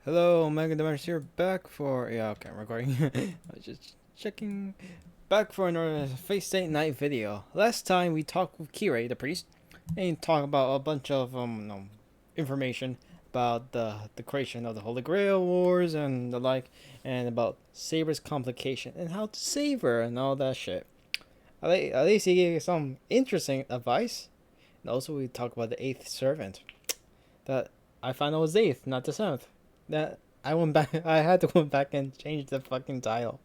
Hello, Mega Dimensions here, back for okay, I'm recording. I was just checking back for another Fate Stay Night video. Last time we talked with Kirei, the priest, and talked about a bunch of information about the creation of the Holy Grail Wars and the like, and about Saber's complication and how to save her and all that shit. At least he gave some interesting advice. And also we talked about the eighth servant. That I found out was the eighth, not the seventh. That I went back. I had to go back and change the fucking title.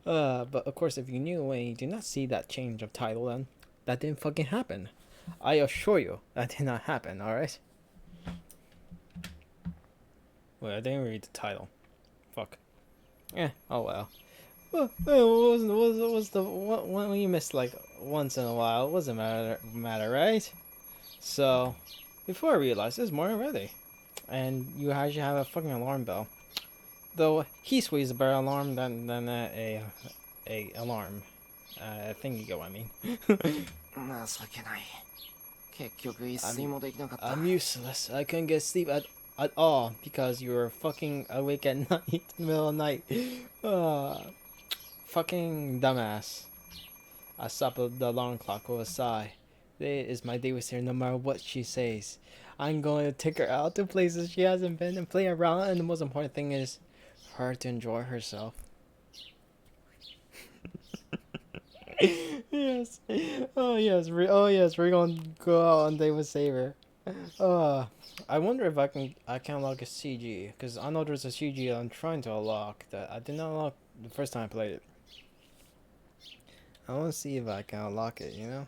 But of course, if you knew and you did not see that change of title, then that didn't fucking happen. I assure you, that did not happen. All right. Wait, I didn't read the title. Fuck. Oh well. Well, what was the when you missed like once in a while? It wasn't matter, right? So, before I realized, it's morning already. And you actually have a fucking alarm bell. Though he squeezed a better alarm than a alarm. I think you get what I mean. I'm useless. I couldn't get sleep at all because you were fucking awake at night, in the middle of the night. Fucking dumbass. I stopped the alarm clock with a sigh. Today is my day with her no matter what she says. I'm going to take her out to places she hasn't been and play around, and the most important thing is for her to enjoy herself. Yes. Oh yes, we're going to go out on day with Saber. I wonder if I can unlock a CG, because I know there's a CG I'm trying to unlock that I did not unlock the first time I played it. I want to see if I can unlock it, you know?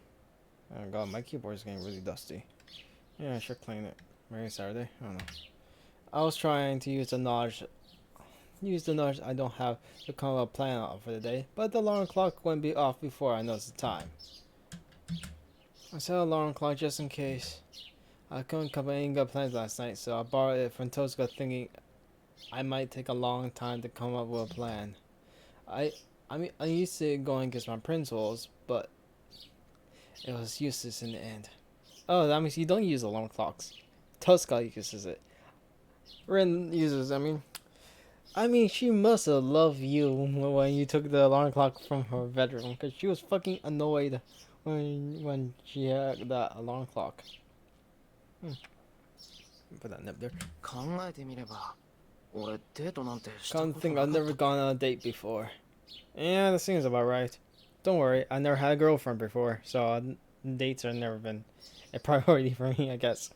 Oh god, my keyboard is getting really dusty. Yeah, I should clean it. Maybe Saturday? I don't know. I was trying to use the knowledge I don't have to come up a plan out for the day, but the alarm clock wouldn't be off before I noticed the time. I set an alarm clock just in case. I couldn't come up with any good plans last night, so I borrowed it from Tosca thinking I might take a long time to come up with a plan. I used to going against my principles, but it was useless in the end. Oh, that means you don't use alarm clocks. Tosca uses it. Rin uses, I mean, she must have loved you when you took the alarm clock from her bedroom, because she was fucking annoyed when she had that alarm clock. Put that nip there. Can't think I've never gone on a date before. Yeah, that seems about right. Don't worry, I never had a girlfriend before, so dates have never been a priority for me, I guess.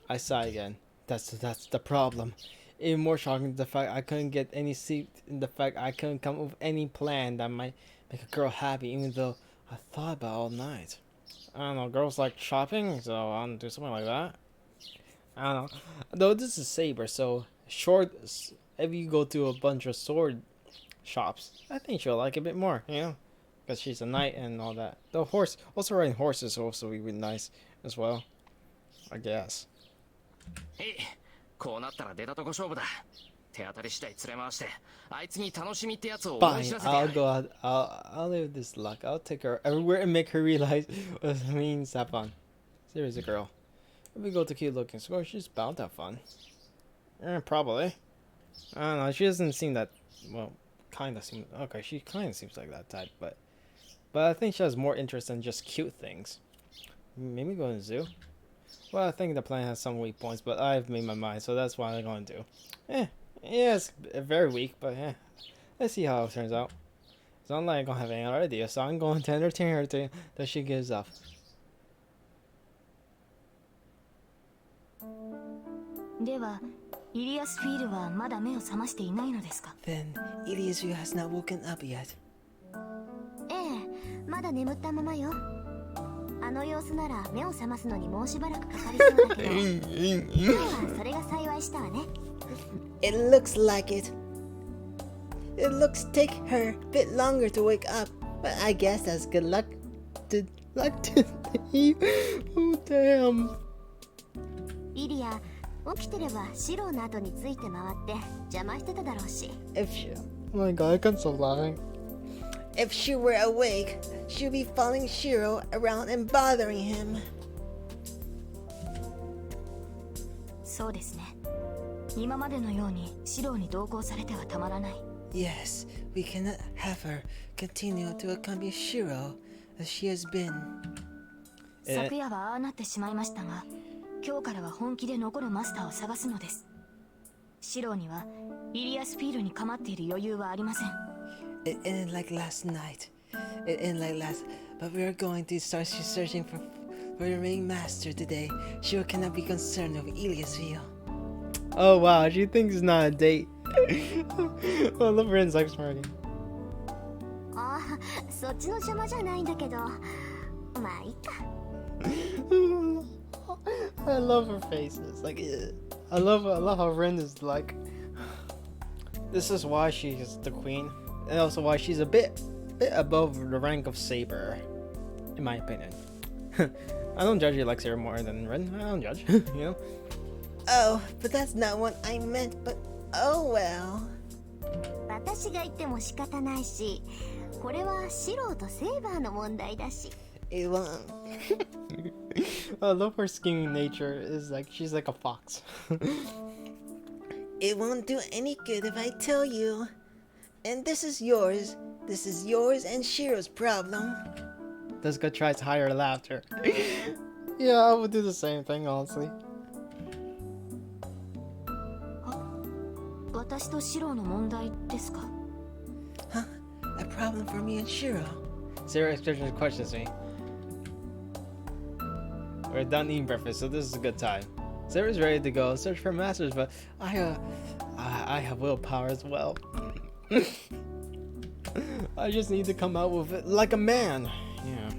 I sigh again. That's the problem. Even more shocking is the fact I couldn't get any sleep, in the fact I couldn't come up with any plan that might make a girl happy, even though I thought about it all night. I don't know, girls like shopping, so I'll do something like that. I don't know. Though this is Saber, so if you go to a bunch of sword shops, I think she'll like it a bit more, you know? Because she's a knight and all that. The horse, also riding horses also would be nice as well, I guess. Hey, Fine, I'll go out. I'll live this luck. I'll take her everywhere and make her realize what it means to have fun. Seriously, girl. If we go to cute looking store, she's bound to have fun. Probably. I don't know. She doesn't seem that. Well, kind of seem. Okay, she kind of seems like that type, but I think she has more interest in just cute things. Maybe go to the zoo. Well, I think the plan has some weak points, but I've made my mind, so that's what I'm going to do. Yeah, it's very weak, but yeah. Let's see how it turns out. It's not like I'm going to have any other idea, so I'm going to entertain her till she gives up. Then, Ilias has not woken up yet. It looks like it. It looks take her a bit longer to wake up, but I guess that's good luck to you. Oh damn. If she, oh my god, I can't stop laughing. If she were awake, she'd be following Shiro around and bothering him. 今までのようにシローに同行されてはたまらない。 Yes, we cannot have her continue to accompany Shiro as she has been. 昨夜はああなってしまいましたが、今日からは本気で残るマスターを探すのです。シローにはイリアスフィールに構っている余裕はありません。 It ended like last night. It ended like last, but we are going to start searching for your main master today. Shiro cannot be concerned with Iliasville. Oh wow, she thinks it's not a date. I love her in sex marketing. ああ、そっちの邪魔じゃないんだけど、まあいいか。I love her faces. Like, I love how Ren is like. This is why she's the queen, and also why she's a bit above the rank of Saber, in my opinion. I don't judge you like Saber more than Ren. I don't judge, you know. Oh, but that's not what I meant. But oh well. 私が言っても仕方ないし、これはシローとセイバーの問題だし。It won't. I love her scheming nature. Is like she's like a fox. It won't do any good if I tell you. And this is yours. This is yours and Shiro's problem. Desuka tries higher laughter. Yeah, I would do the same thing, honestly. 私とシローの問題ですか？ Huh? A problem for me and Shiro. Sarah expression questions me. We're done eating breakfast, so this is a good time. Sarah's ready to go search for masters, but I have willpower as well. I just need to come out with it like a man. Yeah,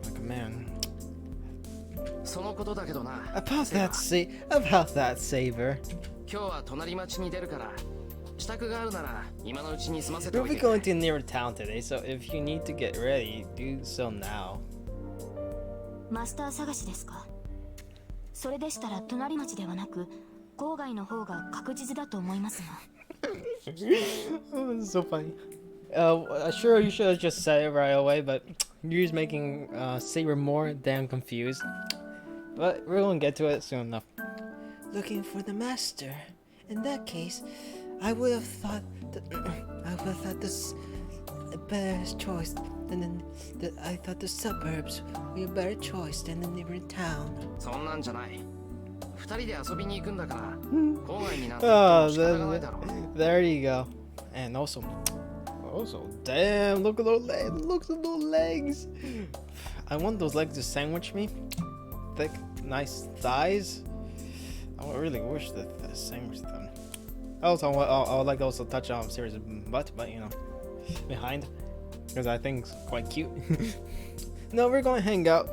like a man. そのことだけどな。 About that Saber. 今日は隣町に出るから、支度があるなら今のうちに済ませてお We'll い be てくれ。 going to near town today, so if you need to get ready, do so now. マスター探しですか？それでしたら隣町ではなく郊外の方が確実だと思いますが。Oh, this is so funny. Sure, you should have just said it right away, but you're just making Saber more damn confused. But we're gonna get to it soon enough. Looking for the master. In that case, I would have thought this a better choice than I thought the suburbs were a better choice than the neighboring town. そんなんじゃない。二人で遊びに行くんだから、郊外になって Oh, も仕方がないだろう。 there you go. And also, damn, look at those legs. Look at those legs. I want those legs to sandwich me. Thick, nice thighs. I really wish that sandwich them. Also, I would like to also touch on Sarah's butt, but you know, behind, because I think it's quite cute. No, we're going to hang out.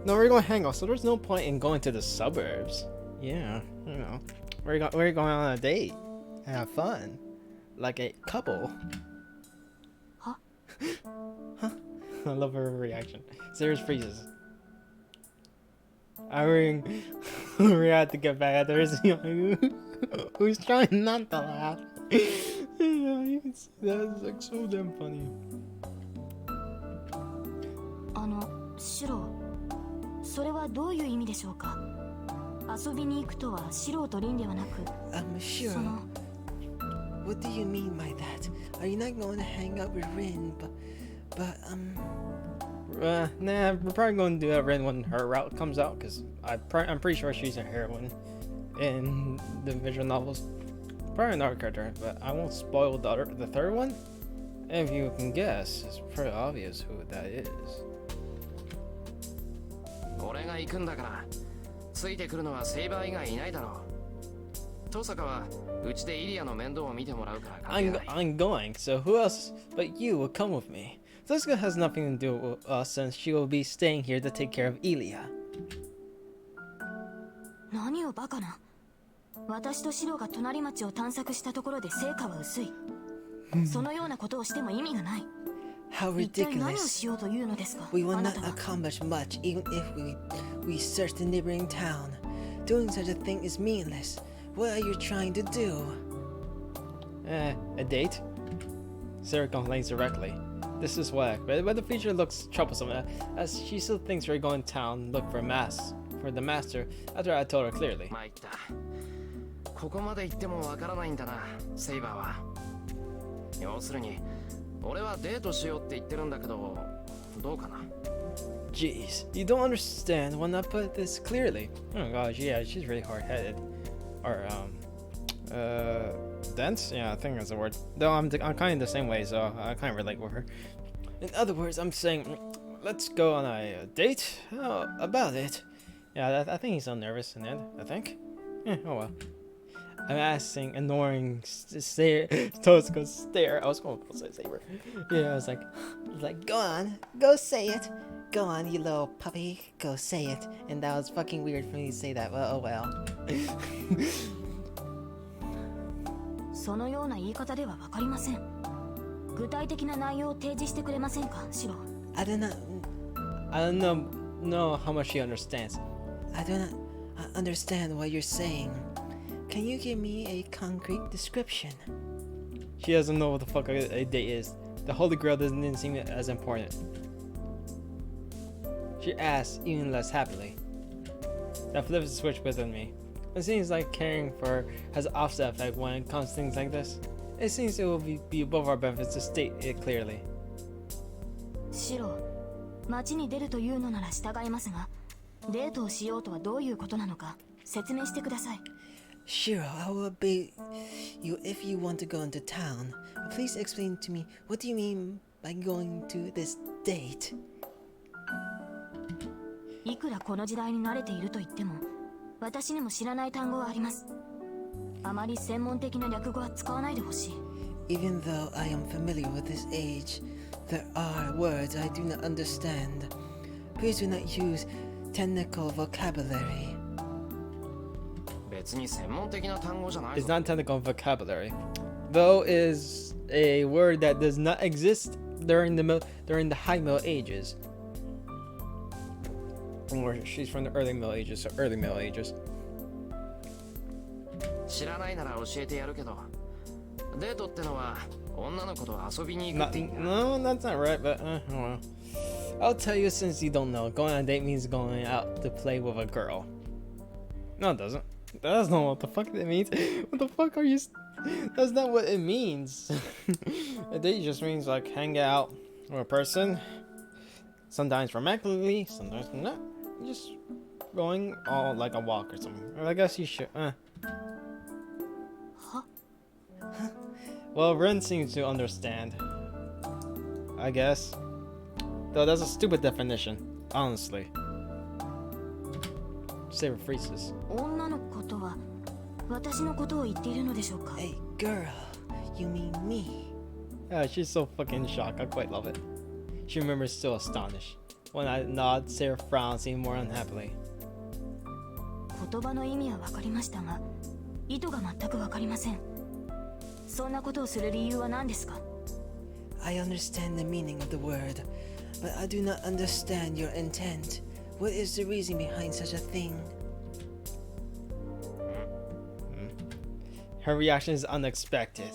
So there's no point in going to the suburbs. Yeah, you know, we're going on a date and have fun, like a couple. Huh? Huh? I love her reaction. Sarah freezes. I mean, we had to get back at her. Who's trying not to laugh? Yeah, you can see that. It's like so damn funny. シロー、それはどういう意味でしょうか？遊びに行くとはシローとリンではなく、 Shiro, その what do you mean by that? Are you not going to hang out with Rin? Nah, we're probably going to do that when her route comes out, because I'm pretty sure she's a heroine in the visual novels. Probably another character, but I won't spoil the third one. And if you can guess, it's pretty obvious who that is. 俺が行くんだから、ついてくるのはセイバー以外いないだろう。登坂はうちでイリアの面倒を見てもらうから関係ない。 I'm going, so who else but you will come with me? Desuka has nothing to do with us since she will be staying here to take care of Ilia. 何をバカな。私とシローが隣町を探索したところで成果は薄い。そのようなことをしても意味がない。 How 一体何を ridiculous. しようというのですか？ We will あな not たは。 accomplish much even if we search the neighboring town. Doing such a thing is meaningless. What are you trying to do? A date? Sarah complains directly. This is whack, but the future looks troublesome, as she still thinks we're going to town look for the master after I told her clearly. 参った。ここまで言ってもわからないんだな、セイバーは。要するに俺はデートしようって言ってるんだけど、どうかな。 Jeez, you don't understand when I put this clearly. Oh my gosh, yeah, she's really hard-headed. Or, dense? Yeah, I think that's the word. Though I'm kind of the same way, so I kind of relate with her. In other words, I'm saying, let's go on a date? How about it? Yeah, I think he's so nervous in the end, I think. Yeah, oh well. I'm asking, annoying, stare, Tosko stare. I was going to say Saber. Yeah, I was like, Go on, go say it. Go on, you little puppy, go say it. And that was fucking weird for me to say that, well, oh well. そのような言い方ではわかりません。具体的な内容を提示してくれませんか、シロ。I do not know how much she understands. I do not understand what you're saying. Can you give me a concrete description? She doesn't know what the fuck a date is. The Holy Grail doesn't seem as important. She asks, even less happily. That flips the switch within me. It seems like caring for her has an offset effect when it comes to things like this. It seems it will be above our benefits to state it clearly. シロ、街に出るというのなら従いますが、デートをしようとはどういうことなのか説明してください。Sure, I will obey you if you want to go into town. But please explain to me, what do you mean by going to this date? いくらこの時代に慣れていると言っても、私にも知らない単語はあります。あまり専門的な略語は使わないでほしい。Even though I am familiar with this age, there are words I do not understand. Please do not use technical vocabulary. 別に専門的な単語じゃない It's ぞ。 not technical vocabulary, though is a word that does not exist during the High Middle Ages. Or she's from the early Middle Ages, so early Middle Ages. 知らないなら教えてやるけど、デートってのは女の子と遊びに行くって意味だ。 No, that's not right, but oh well. I'll tell you since you don't know. Going on a date means going out to play with a girl. No, it doesn't. That's not what the fuck it means. What the fuck are you? That's not what it means. A date just means like hang out with a person. Sometimes romantically, sometimes not. Just going on like a walk or something. Or I guess you should. Well, Ren seems to understand. I guess. Though that's a stupid definition, honestly. Saber freezes. 女の子とは私のことを言っているのでしょうか。 Hey, girl, you mean me? Yeah, she's so fucking shocked. I quite love it. She remembers still astonished. When I nod, Sarah frowns even more unhappily. 言葉の意味は分かりましたが、意図が全く分かりません。そんなことをする理由は何ですか？ I understand the meaning of the word, but I do not understand your intent. What is the reason behind such a thing? Her reaction is unexpected.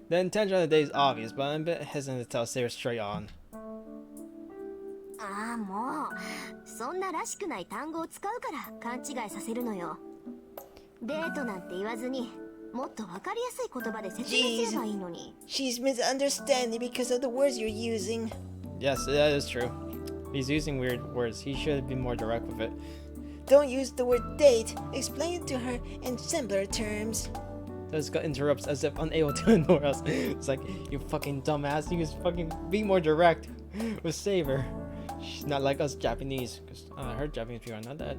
The intention of the day is obvious, but I'm a bit hesitant to tell Sarah straight on. ああもうそんならしくない単語を使うから勘違いさせるのよ。デートなんて言わずにもっとわかりやすい言葉で説明すればいいのに。 She's misunderstanding because of the words you're using. Yes, that is true. He's using weird words. He should be more direct with it. Don't use the word date. Explain it to her in simpler terms. Jessica interrupts as if unable to ignore us. It's like, you fucking dumbass. You just fucking be more direct with Saber. She's not like us Japanese, because her Japanese people are not that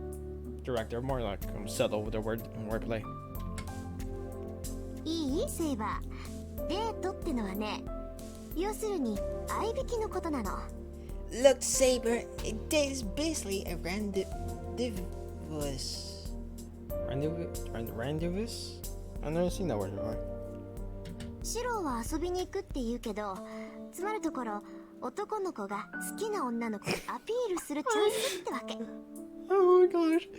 direct. They're more like subtle with their wordplay. いいセイバー。デートってのはね、要するに合いびきのことなの。 Look, Saber, a date is basically a rendezvous. Rendezvous? I've never seen that word before. シロは遊びに行くって言うけど、つまるところ男の子が好きな女の子にアピールするチャンスってわけ。 Oh my gosh.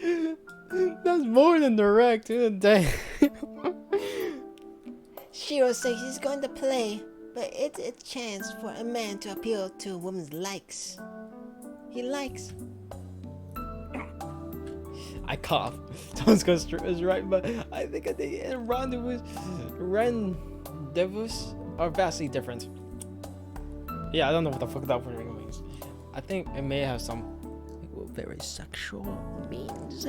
That's more than direct. Dang. Shiro says he's going to play, but it's a chance for a man to appeal to a woman's likes. He likes. I cough. Tones is right, but I think the rendezvous are vastly different. Yeah, I don't know what the fuck that word means. I think it may have some very sexual means.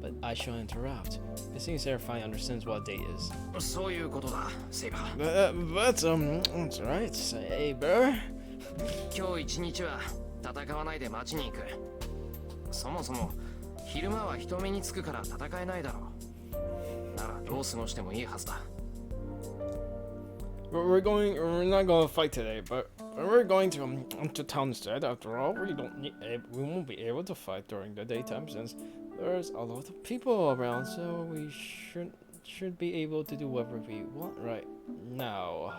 But I shall interrupt. It seems Sarah finally understands what a date is. そういうことだ、セイバー。That's right, Saber. 今日一日は戦わないで街に行く。そもそも昼間は人目につくから戦えないだろう。ならどう過ごしてもいいはずだ。We're not going to fight today, but we're going to town instead. After all, we won't be able to fight during the daytime since there's a lot of people around, so we should be able to do whatever we want right now.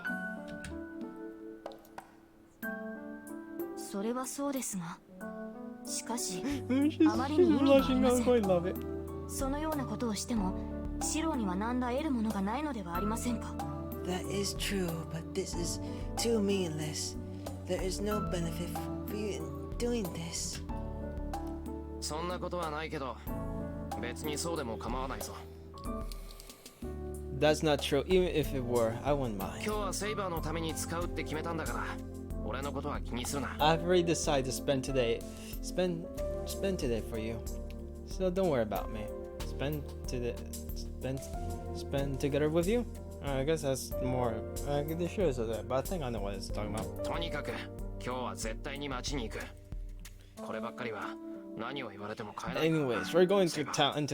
それはそうですが、しかし She's あまりに意味があり blushing. ま I せん。 quite love it. そのようなことをしてもシローには何ら得るものがないのではありませんか。 That is true, but this is too meaningless. There is no benefit for you in doing this. そんなことはないけど、別にそうでも構わないぞ。 That's not true. Even if it were, I wouldn't mind. 今日はセイバーのために使うって決めたんだから、俺のことは気にするな。 I've already decided to spend today for you, so don't worry about me. Spend together with you. I guess that's more. The show says that, but I think I know what it's talking about. とにかく今日は絶対に街に行く。こればっかりは何を言われても変えない。 Anyways, we're going to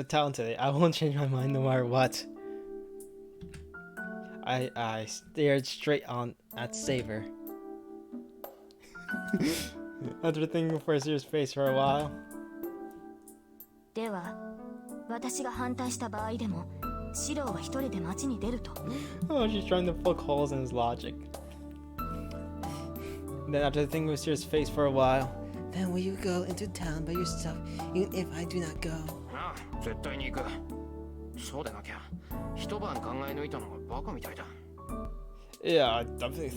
town today. I won't change my mind no matter what. I stared straight on at Saber. After thinking for a serious face for a while. では私が反対した場合でもシローは一人で街に出ると。 Oh, she's trying to poke holes in his logic. Then after thinking with a serious face for a while. Then will you go into town by yourself, even if I do not go? ああ、絶対に行く。そうでなきゃ一晩考え抜いたのがバカみたいだ。 Yeah, I definitely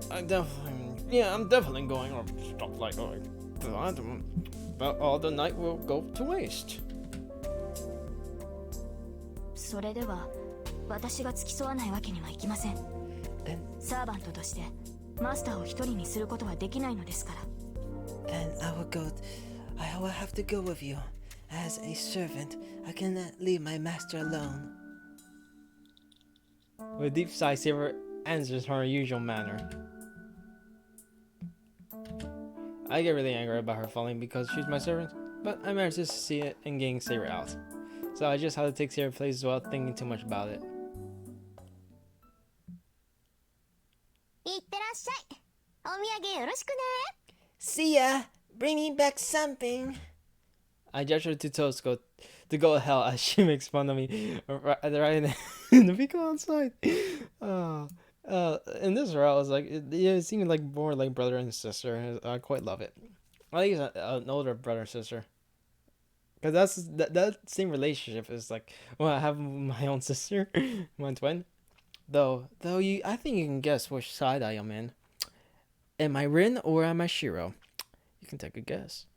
I'm definitely going or stuff like that. But all the night will go to waste. それでは私が付き添わないわけにはいきません。サーバントとしてマスターを一人にすることはできないのですから。 Then I will have to go with you. As a servant, I cannot leave my master alone. With a deep sigh, Saber answers her usual manner. I get really angry about her falling because she's my servant, but I managed to see it and getting Saber out. So I just had to take Saber's place without thinking too much about it. いってらっしゃい。お土産よろしくね。 See ya! Bring me back something! I gestured to Tosko to go to hell as she makes fun of me right in the vehicle outside. In this route, I was like, it seemed like more like brother and sister. I quite love it. I think it's an older brother and sister. Because that same relationship is like, well, I have my own sister, my twin. Though I think you can guess which side I am in. Am I Rin or am I Shiro? You can take a guess.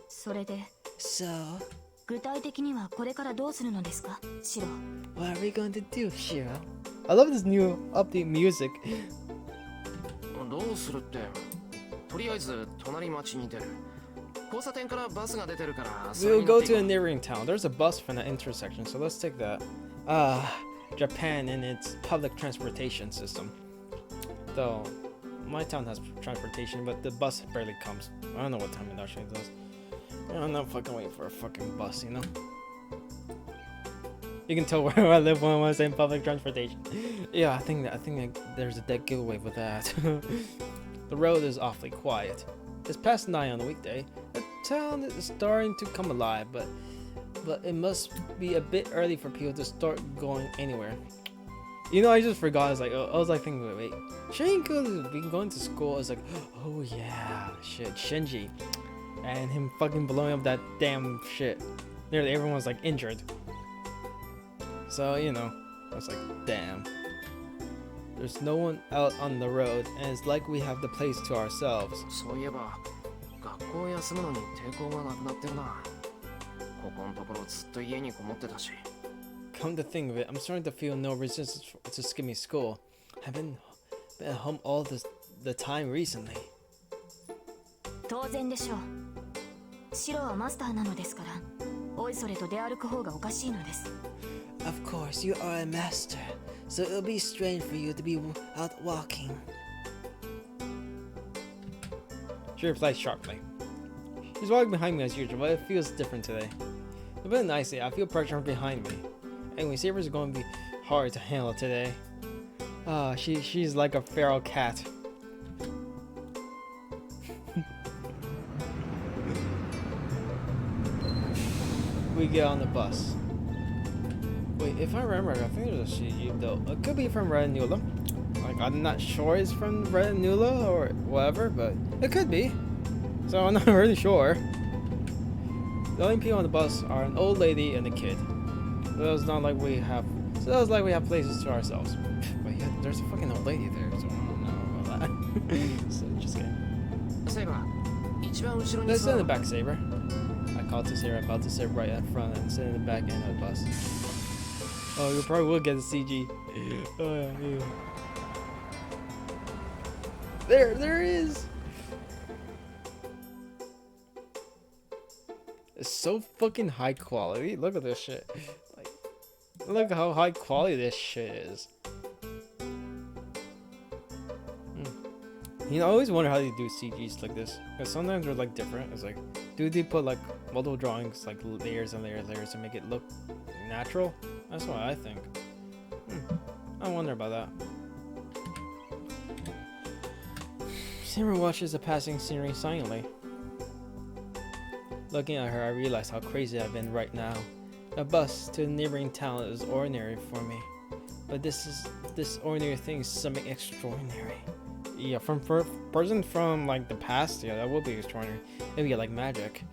それで So, 具体的にはこれからどうするのですか、シロー。 what are we going to do, Shiro? I love this new upbeat music. どうするって、とりあえず隣町に出る。交差点からバスが出てるから。 We'll go to a neighboring town. There's a bus from the intersection, so let's take that. Japan and its public transportation system. Though, my town has transportation, but the bus barely comes. I don't know what time it actually does. I'm not fucking waiting for a fucking bus, you know? You can tell where I live when I say public transportation. Yeah, I think that there's a dead giveaway with that. The road is awfully quiet. It's past 9 on a weekday. The town is starting to come alive, but it must be a bit early for people to start going anywhere. You know, I just forgot. I was like thinking, wait, Shinko been going to school. I was like, oh yeah, shit, Shinji, and him fucking blowing up that damn shit. Nearly everyone was like injured. So you know, I was like, damn. There's no one out on the road, and it's like we have the place to ourselves. そういえば学校を休むのに抵抗がなくなってるな。ここのところずっと家にこもってたし。Come to think of it, I'm starting to feel no resistance to skipping school. I've been at home all the time recently. 当然でしょう。シロはマスターなのですから、おいそれと出歩く方がおかしいのです。Of course, you are a master, so it'll be strange for you to be out walking. She replies sharply. She's walking behind me as usual, but it feels different today. To put it nicely, I feel pressure from behind me. Anyway, Saber's going to be hard to handle today. She's like a feral cat. We get on the bus. Wait, if I remember, I think there's a CG though. It could be from Red Nula. Like, I'm not sure it's from Red Nula or whatever, but it could be. So I'm not really sure. The only people on the bus are an old lady and a kid. So it's not like we have. So it's like we have places to ourselves. But yeah, there's a fucking old lady there, so I don't know about that. So just kidding. Saber, 一番後ろに Let's sit in the 座る。 back, Saber. I called to Saber about to sit right up front and sit in the back end of the bus. Oh, you probably will get the CG. Oh yeah, yeah. There it is. It's so fucking high quality. Look at this shit. Like, look how high quality this shit is. You know, I always wonder how they do CGs like this. Because sometimes they're like different. It's like, do they put like multiple drawings, like layers and layers to make it look natural? That's what I think. I wonder about that. Saber watches the passing scenery silently. Looking at her, I realize how crazy I've been right now. A bus to a neighboring town is ordinary for me, but this ordinary thing is something extraordinary. Yeah, from person from like the past, yeah, that would be extraordinary. Maybe like magic.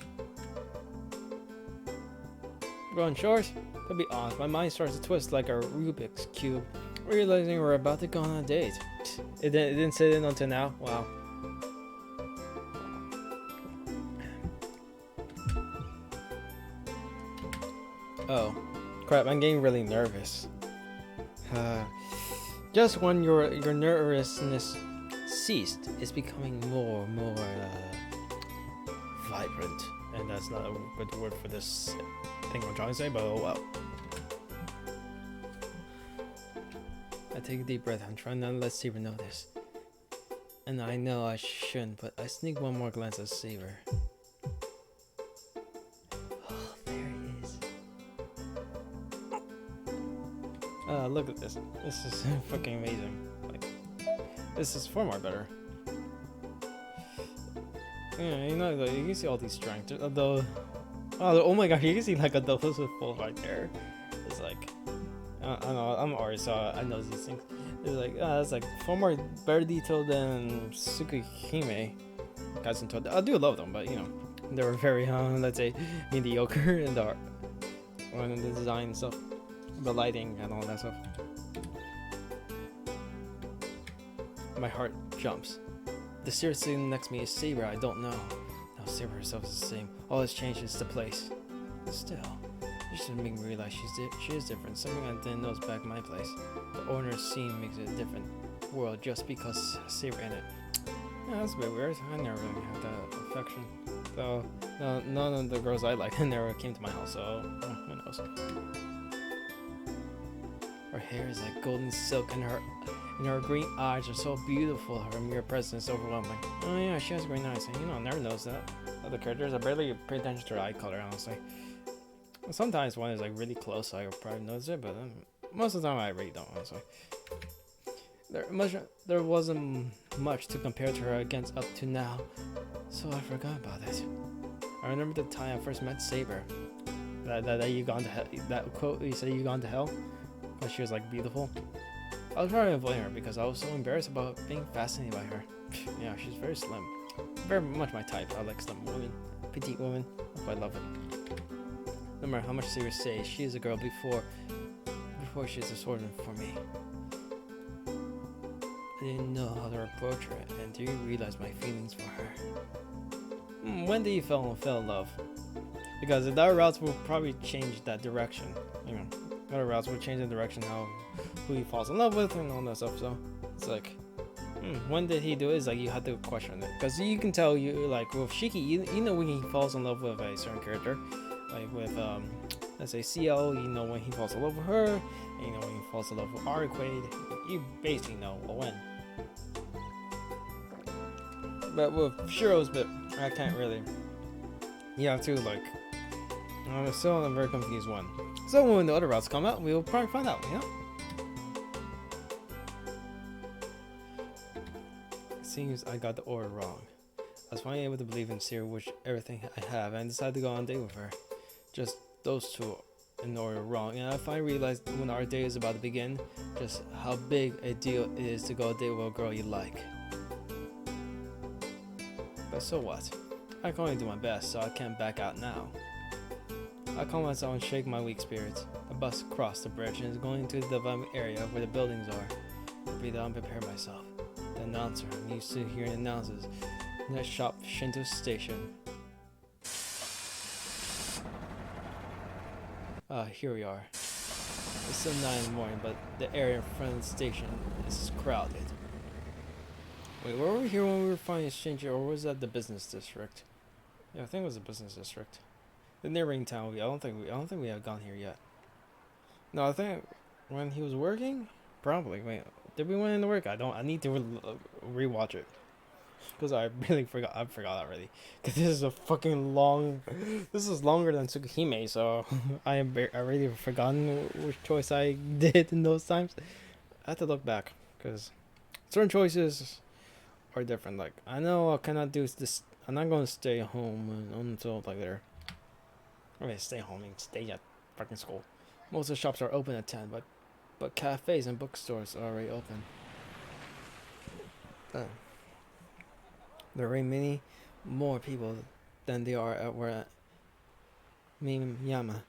Going short? To be honest, my mind starts to twist like a Rubik's cube, realizing we're about to go on a date. It didn't sit in until now. Wow. Oh, crap! I'm getting really nervous. Just when your nervousness ceased, it's becoming more vibrant, and that's not a good word for this thing I'm trying to say, but oh well. I take a deep breath. I'm trying not to let Saber know this, and I know I shouldn't, but I sneak one more glance at Saber. Look at this. This is fucking amazing. Like, this is far more better. Yeah, you know, you can see all these strengths. Oh my god, you can see like a double with full right there. It's like, I don't know, I'm already so I know these things. It's like, it's like far more better detailed than Tsukihime. Guys, I do love them, but you know, they were very, let's say, mediocre in the art, or in the design and stuff. The lighting and all that stuff. My heart jumps. The serious thing next to me is Saber. I don't know. No, Saber herself is the same. All has changed since the place. Still, it just made me realize she is different. Something I didn't know is back in my place. The owner's scene makes it a different world just because Saber in it. Yeah, that's a bit weird. I never really had that affection. Though none of the girls I liked never came to my house, so who knows. Her hair is like golden silk, and her green eyes are so beautiful. Her mere presence is overwhelming. Oh yeah, she has green eyes. You know, I never noticed that. Other characters, I barely pay attention to her eye color, honestly. Sometimes one is like really close, so I would probably notice it, but most of the time I really don't, honestly. There wasn't much to compare to her against up to now, so I forgot about it. I remember the time I first met Saber. That you gone to hell. That quote you said, "You gone to hell." But she was like beautiful. I was trying to avoid her because I was so embarrassed about being fascinated by her. Yeah, she's very slim. Very much my type. I like slim women, petite women. I love it. No matter how much Saber says, she is a girl before she's a swordman for me. I didn't know how to approach her, and do you realize my feelings for her? when did he fell in love? Because the other routes will probably change that direction. You know, other routes will change the direction how who he falls in love with and all that stuff. So it's like, when did he do it? It's like you have to question it because you can tell you like with Shiki, you know when he falls in love with a certain character, like with let's say CL, you know when he falls in love with her, and you know when he falls in love with Arquade. You basically know when. But with Shiro's bit, I can't really. You have to like. I'm still on a very confused one. So when the other routes come out, we'll probably find out. You know. It seems I got the order wrong. I was finally able to believe in Seer, which everything I have, and decided to go on a date with her. Just those two in order wrong, and I finally realized when our date is about to begin, just how big a deal it is to go on a date with a girl you like. But so what? I can only do my best, so I can't back out now. I calm myself and shake my weak spirits. A bus crossed the bridge and is going into the development area where the buildings are. I breathe out and prepare myself. The announcer, I'm used to hearing announcers. Next shop, Shinto Station. Here we are. It's still 9 in the morning, but the area in front of the station is crowded. Wait, were we here when we were finding Shinji, or was that the business district? Yeah, I think it was the business district. The neighboring town. I don't think we have gone here yet. No, I think when he was working, probably. Wait, did we went into work? I need to rewatch it because I really forgot. I forgot already. Because this is a fucking long. This is longer than Tsukihime, so I already forgotten which choice I did in those times. I have to look back because certain choices are different. Like I know I cannot do this. I'm not going to stay home until like there. I mean, stay home and stay at fucking school. Most of the shops are open at 10, but cafes and bookstores are already open. There are many more people than there are at Miyama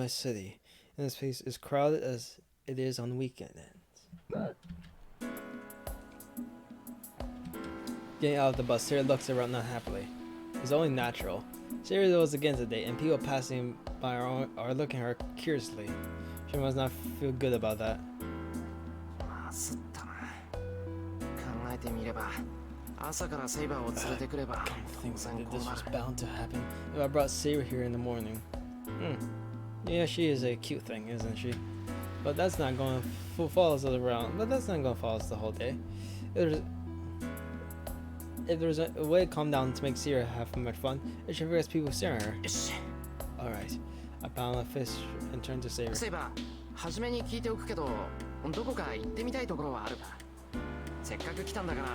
City. And this place is crowded as it is on weekends. Getting out of the bus, Sarah looks around not happily. It's only natural. Sarah goes against the date, and people passing by are looking at her curiously. She must not feel good about that. I Things like this was bound to happen if I brought Saber here in the morning. Yeah, she is a cute thing, isn't she? But that's not going to follow us around. But that's not going to follow us the whole day. If there's a way to calm down to make Sierra have much fun, it should forget people staring at her. Alright. I pound my fist and turn to Saber. Saber, 初めに聞いておくけど、どこか行ってみたいところはあるか？せっかく来たんだから、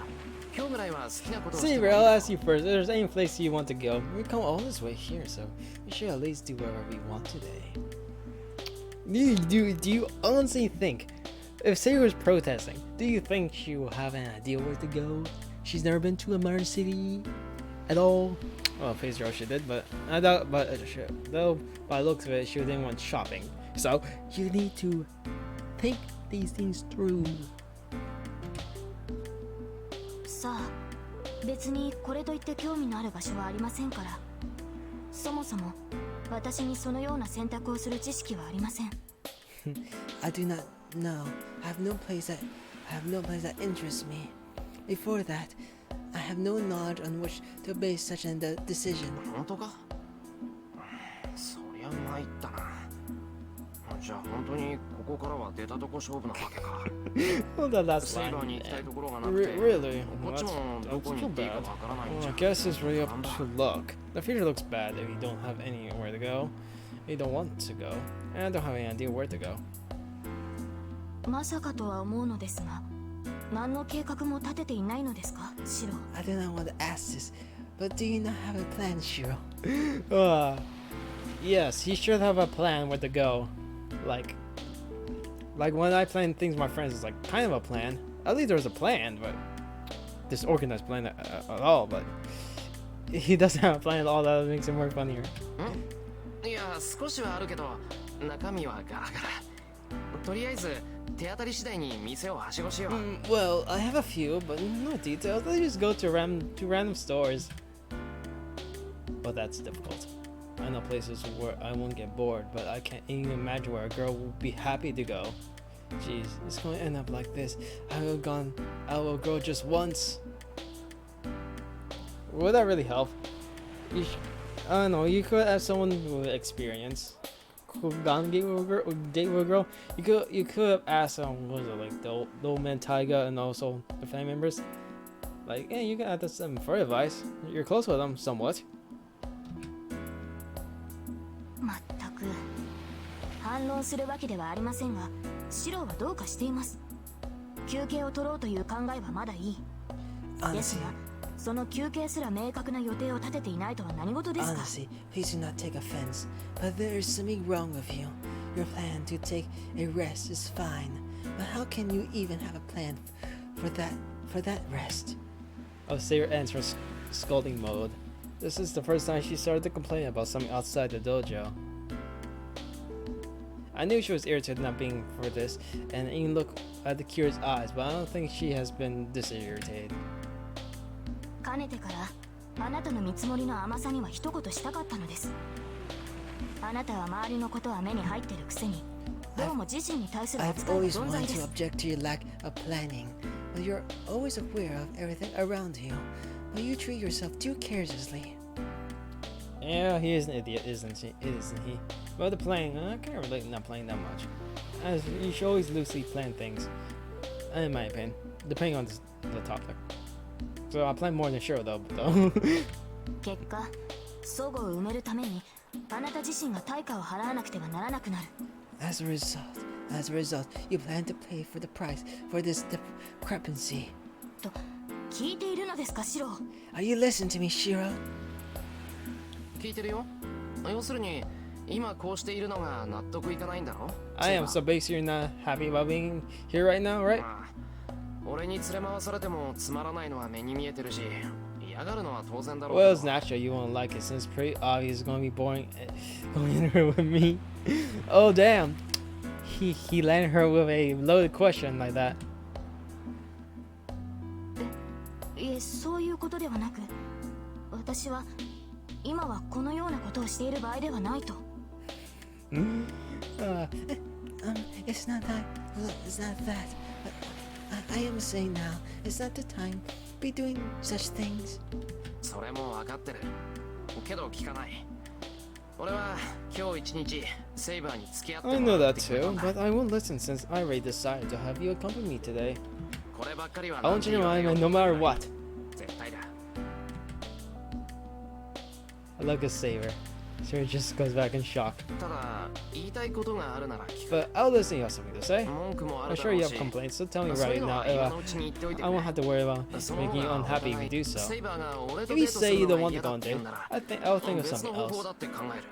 今日ぐらいは好きなことをしても Saber, I'll ask you first. If there's any place you want to go, we come all this way here, so we should at least do whatever we want today. Do you honestly think, if Saber was protesting, do you think she will have an idea where to go? She's never been to a modern city at all. Well, face zero she did, but I doubt. But though by the looks of it, she didn't want shopping. So you need to think these things through. さあ、別にこれといって興味のある場所はありませんから。そもそも私にそのような選択をする知識はありません。I do not know. I have no place that interests me. Before that, I have no knowledge on which to base such a decision. 本当か？そりゃ参ったな。じゃあ本当にここからは出たとこ勝負なわけか。Well, that's セイバー fine. に行きたいところがなくて、 Really? こっちもどこに行っていいかわからないんじ Well, ゃ I guess it's really up to luck. The future looks bad if you don't have anywhere to go. You don't want to go, and I don't have any idea where to go. まさかとは思うのですが、何の計画も立てていないのですか、シロ。I do not want to ask this, but do you not have a plan, Shiro? Yes, he should have a plan where to go. Like when I plan things with my friends, it's like kind of a plan. At least there's a plan, but disorganized plan at all. But he doesn't have a plan at all. That makes it more funnier. いや、少しはあるけど、中身はガラガラ。とりあえず手当たり次第に店をはしごしよう。Well, I have a few, but no details. They just go to random stores. Well, that's difficult. I know places where I won't get bored, but I can't even imagine where a girl will be happy to go. Jeez, it's going to end up like this. I will go just once. Would that really help? I don't know. You could have someone with experience who gone date with a girl. You could have asked what was it, like the old man Taiga and also the family members. Like, yeah, you can ask them for advice. You're close with them somewhat. まったく反論するわけではありませんが、シロはどうかしています。休憩を取ろうという考えはまだいい。ですが、その休憩すら明確な予定を立てていないとは何事ですか？ Honestly, please do not take offense, but there is something wrong with you. Your plan to take a rest is fine, but how can you even have a plan for that rest? Oh, Saber ends her scolding mode. This is the first time she started to complain about something outside the dojo. I knew she was irritated not being for this, and even look at the curious eyes, but I don't think she has been this irritated. かねてからあなたの見積もりの甘さには一言したかったのです。あなたは周りのことは目に入ってるくせに、どうも自身に対する I've 扱いが always 存在 wanted で to す。 object to your lack of planning, but you're always aware of everything around you. But you treat yourself too carelessly. Yeah, he is an idiot, isn't he? About the playing, I can't relate not playing that much. As you should always loosely plan things, in my opinion, depending on the topic. So I plan more than Shiro though. 結果、齟齬を埋めるためにあなた自身が対価を払わなくてはならなくなる。As a result, you plan to pay for the price for this discrepancy. と聞いているのですか、シロ？ Are you listening to me, Shiro? 聞いてるよ。要するに今こうしているのが納得いかないんだろ。 I am, so basically you're not happy about being here right now, right? まあ俺に連れ回されてもつまらないのは目に見えてるし、嫌がるのは当然だろう Well, け it's ど。 natural you won't like it since it's pretty obvious it's gonna be boring going in here with me. Oh damn. He landed her with a loaded question like that. いえ、そういうことではなく、私は今はこのようなことをしている場合ではないと。It's not that. I am saying now, it's not the time to be doing such things. それも分かってる。けど聞かない。俺は今日一日セイバーに付き合って I も know らっ that てくれた too, んだ。 but I won't listen since I already decided to have you accompany me today. こればっかりは I want you to remind me no matter what. 絶対だ。 I look at Saber. Saber just goes back in shock. ただ言いたいことがあるなら聞く。 But I'll listen, you have something to say. 文句もあ I'm るだ sure ろ you う have し。 complaints, so tell me そうい right うの now. は今のうちに言っておいて I くれ。 won't have to worry about その making 方 you が unhappy お if you 互 do い so. セイバーが俺と If デ you ートす say る you の don't が want to 嫌 go だ on って date, 言うんなら、 I'll think of 別の something 方法 else. だって考える。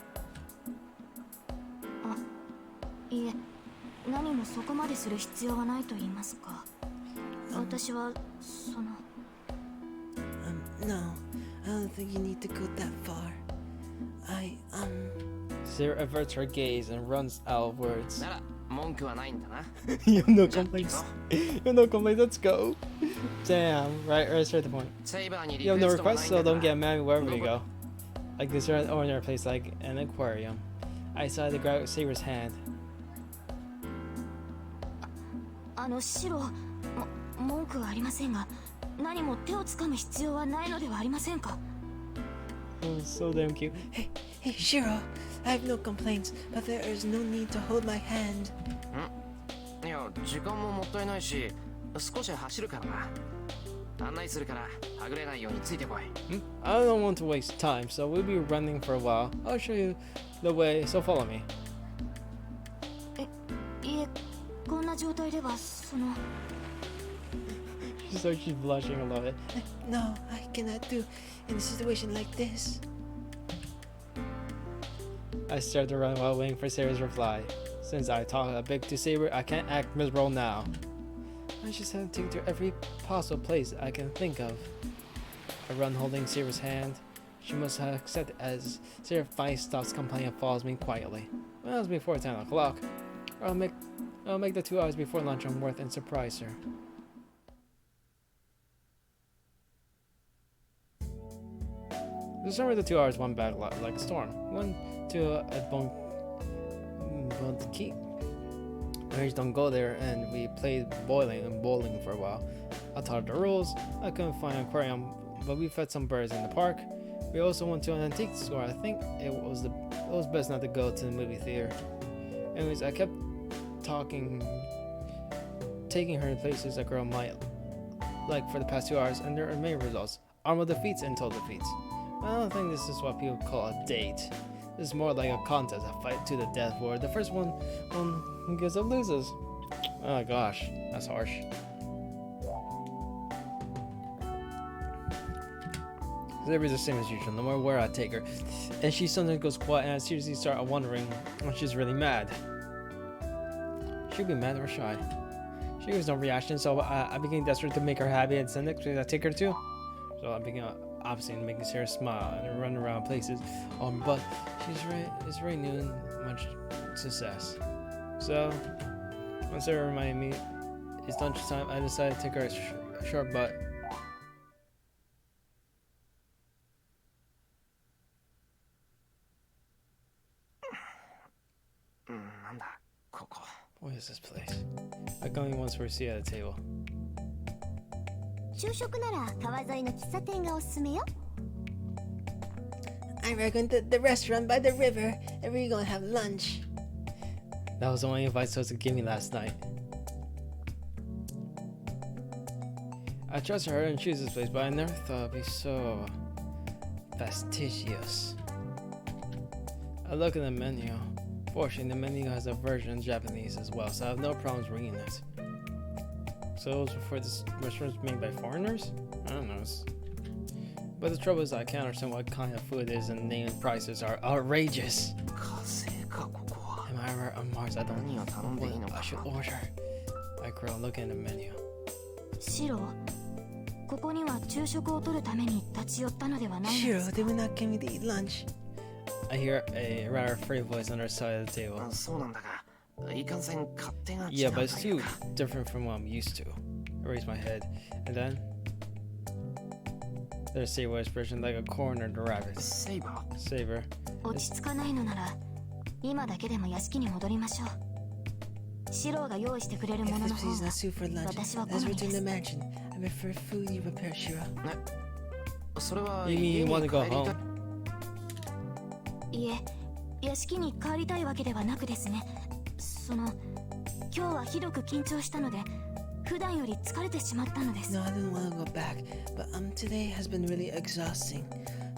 いえ、何もそこまでする必要はないと言いますか。私はその No, I don't think you need to go that far. Sarah averts her gaze and runs out of words. なら文句はないんだな。 You have no じゃあ行く complaints. ぞ。 You have no complaints, let's go. Damn, right straight to the point. セイバーにリ You ク have エ no ストがな requests, いん so だ don't か get ら。 mad wherever you go. Like this ordinary place like an aquarium. I decided to grab Saber's hand. シロ、文句はありませんが、何も手をつかむ必要はないのではありませんか。 Oh, so damn cute. Hey, Shiro, I have no complaints, but there is no need to hold my hand. いや時間ももったいないし、少し走るからな。案内するからはぐれないようについてこい。I don't want to waste time, so we'll be running for a while. I'll show you the way, so follow me. いえ、こんな状態ではその So she's blushing a little bit. No, I cannot do in a situation like this. I start to run while waiting for Sarah's reply. Since I talk a bit to Saber, I can't act miserable now. I just have to take her to every possible place I can think of. I run holding Saber's hand. She must have accepted as Sarah finally stops complaining and follows me quietly. Well, it's before 10 o'clock. I'll make the 2 hours before lunch on worth and surprise her. The summer of the 2 hours went back like a storm. We went to a key. I just don't go there, and we played bowling for a while. I taught the rules. I couldn't find an aquarium, but we fed some birds in the park. We also went to an antique store. I think it was best not to go to the movie theater. Anyways, I kept taking her to places a girl might like for the past 2 hours, and there are many results. Armo defeats and Toll defeats. I don't think this is what people call a date. This is more like a contest, a fight to the death, where the first one who gives up loses. Oh gosh, that's harsh. Saber's the same as usual, no matter where I take her. And she sometimes goes quiet, and I seriously start wondering when she's really mad. She'll be mad or shy. She gives no reaction, so I became desperate to make her happy and send it because I take her too. So I began obviously making Sarah smile and run around places. But it's very new and much success. So when Sarah reminded me it's lunchtime, I decided to take her a short butt. What is this place? I going once for a seat at a table. 昼食なら川沿いの喫茶店がおすすめよ。 I reckon the restaurant by the river, and we're gonna have lunch. That was the only advice Sosa gave me last night. I trusted her and choose this place, but I never thought it'd be so fastidious. I look at the menu. Fortunately, the menu has a version in Japanese as well, so I have no problems reading it. So it was before this restaurant was made by foreigners? I don't know. But the trouble is I can't understand what kind of food it is, and the name and prices are outrageous. Am I ever on Mars? I don't know what I should order. I grow looking at the menu. シロ、ここには昼食をとるために立ち寄ったのではないのです Shiro, か they were not coming to eat lunch. I hear a rather afraid voice on our side of the table. そうなんだが、いかんせん勝手が Yeah, but it's too different from what I'm used to. I raise my head, and then there's Saber expression like a coroner to rabbit. セイバー Saber. 落ち着かないのなら今だけでも屋敷に戻りましょう。シロが用意してくれる If もの this の place 方 is が not suited for lunch, 私は好 let's みで return to す the mansion. I prefer food you prepare, Shiro. それは You mean 家 you に want to 帰 go りたい home? いえ、屋敷に帰りたいわけではなくですね。今日はひどく緊張したので普段より疲れてしまったのです。 No, I didn't want to go back, but today has been really exhausting,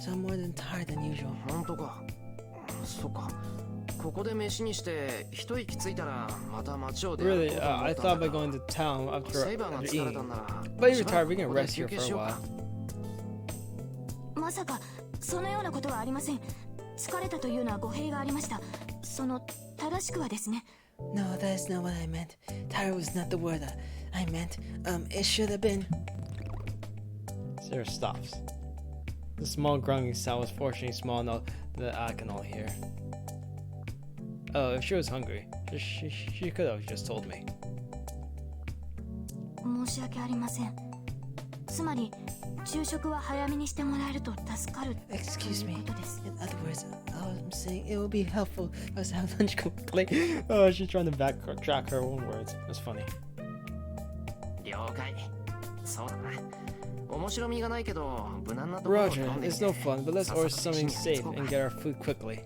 so I'm more than tired than usual. 本当か。そうか。ここで飯にして一息ついたらまた街を出歩 Really, こうと思 I った thought んだ about が going to town after セイバーが after 疲れた eating. んなら But you're しばら tired, we く can ここで rest 休 here 憩 for し a よう while. か。まさかそのようなことはありません。疲れたというのは語弊がありました。正しくはですね。 No, that's not what I meant. Tired was not the word I meant. It should have been. Sarah stops. The small grunting sound was fortunately small enough that I can all hear. Oh, if she was hungry, she could have just told me. 申し訳ありません。つまり昼食は早めにしてもらえると助かるという Excuse me. ことです。 In other words, I'm saying it would be helpful for us to have lunch quickly. Oh, she's trying to backtrack her own words. That's funny. 了解。そうだな。面白みがないけど無難なところを Roger, 頼んでみ it's て no fun, but let's さっ order さと something 飯にやっつ safe こうか and get our food quickly.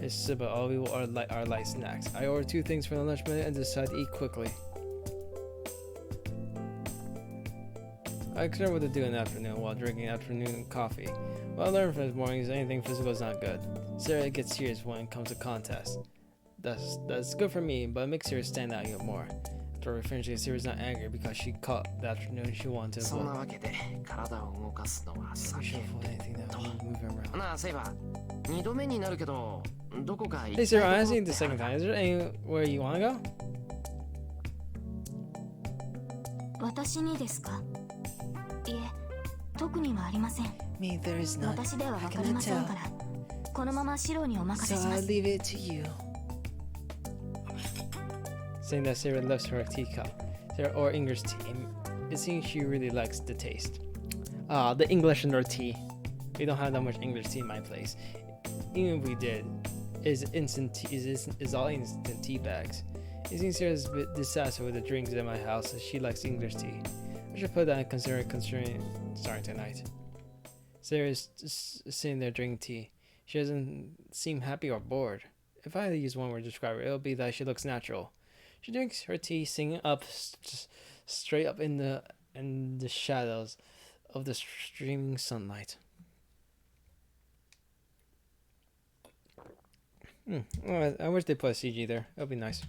It's simple, all we will are our light snacks. I ordered 2 things for the lunch menu and decided to eat quickly. I consider what to do in the afternoon while drinking afternoon coffee. What I learned from this morning is anything physical is not good. Sarah gets serious when it comes to contests. That's good for me, but it makes Sarah stand out even more. After we finish it, Sarah's not angry because she caught the afternoon she wanted to そんな avoid. わけで体を動かすのは We 避 should け avoid て anything that と will move him around. なあセイバー2度目になるけどどこか行 Hey きた Sarah, い I とこ asked ろ you って the ある second か time. Is there anywhere you want to go? 私にですか？いえ、特にはありません。 Me, there is none. 私では I わかり cannot ません tell. から、このままシロにお任 So せしま I'll す。 leave it to you. Saying that Sarah loves her teacup, Sarah or English tea. It seems she really likes the taste. Ah, the English in her tea. We don't have that much English tea in my place. Even if we did, is all instant tea bags. It seems Sarah's a bit dissatisfied with the drinks at my house, as she likes English tea. I should put that in considering starting tonight. Sarah's sitting there drinking tea. She doesn't seem happy or bored. If I had to use one word to describe her, it would be that she looks natural. She drinks her tea, singing up straight up in the shadows of the streaming sunlight. I wish they put a CG there. That would be nice.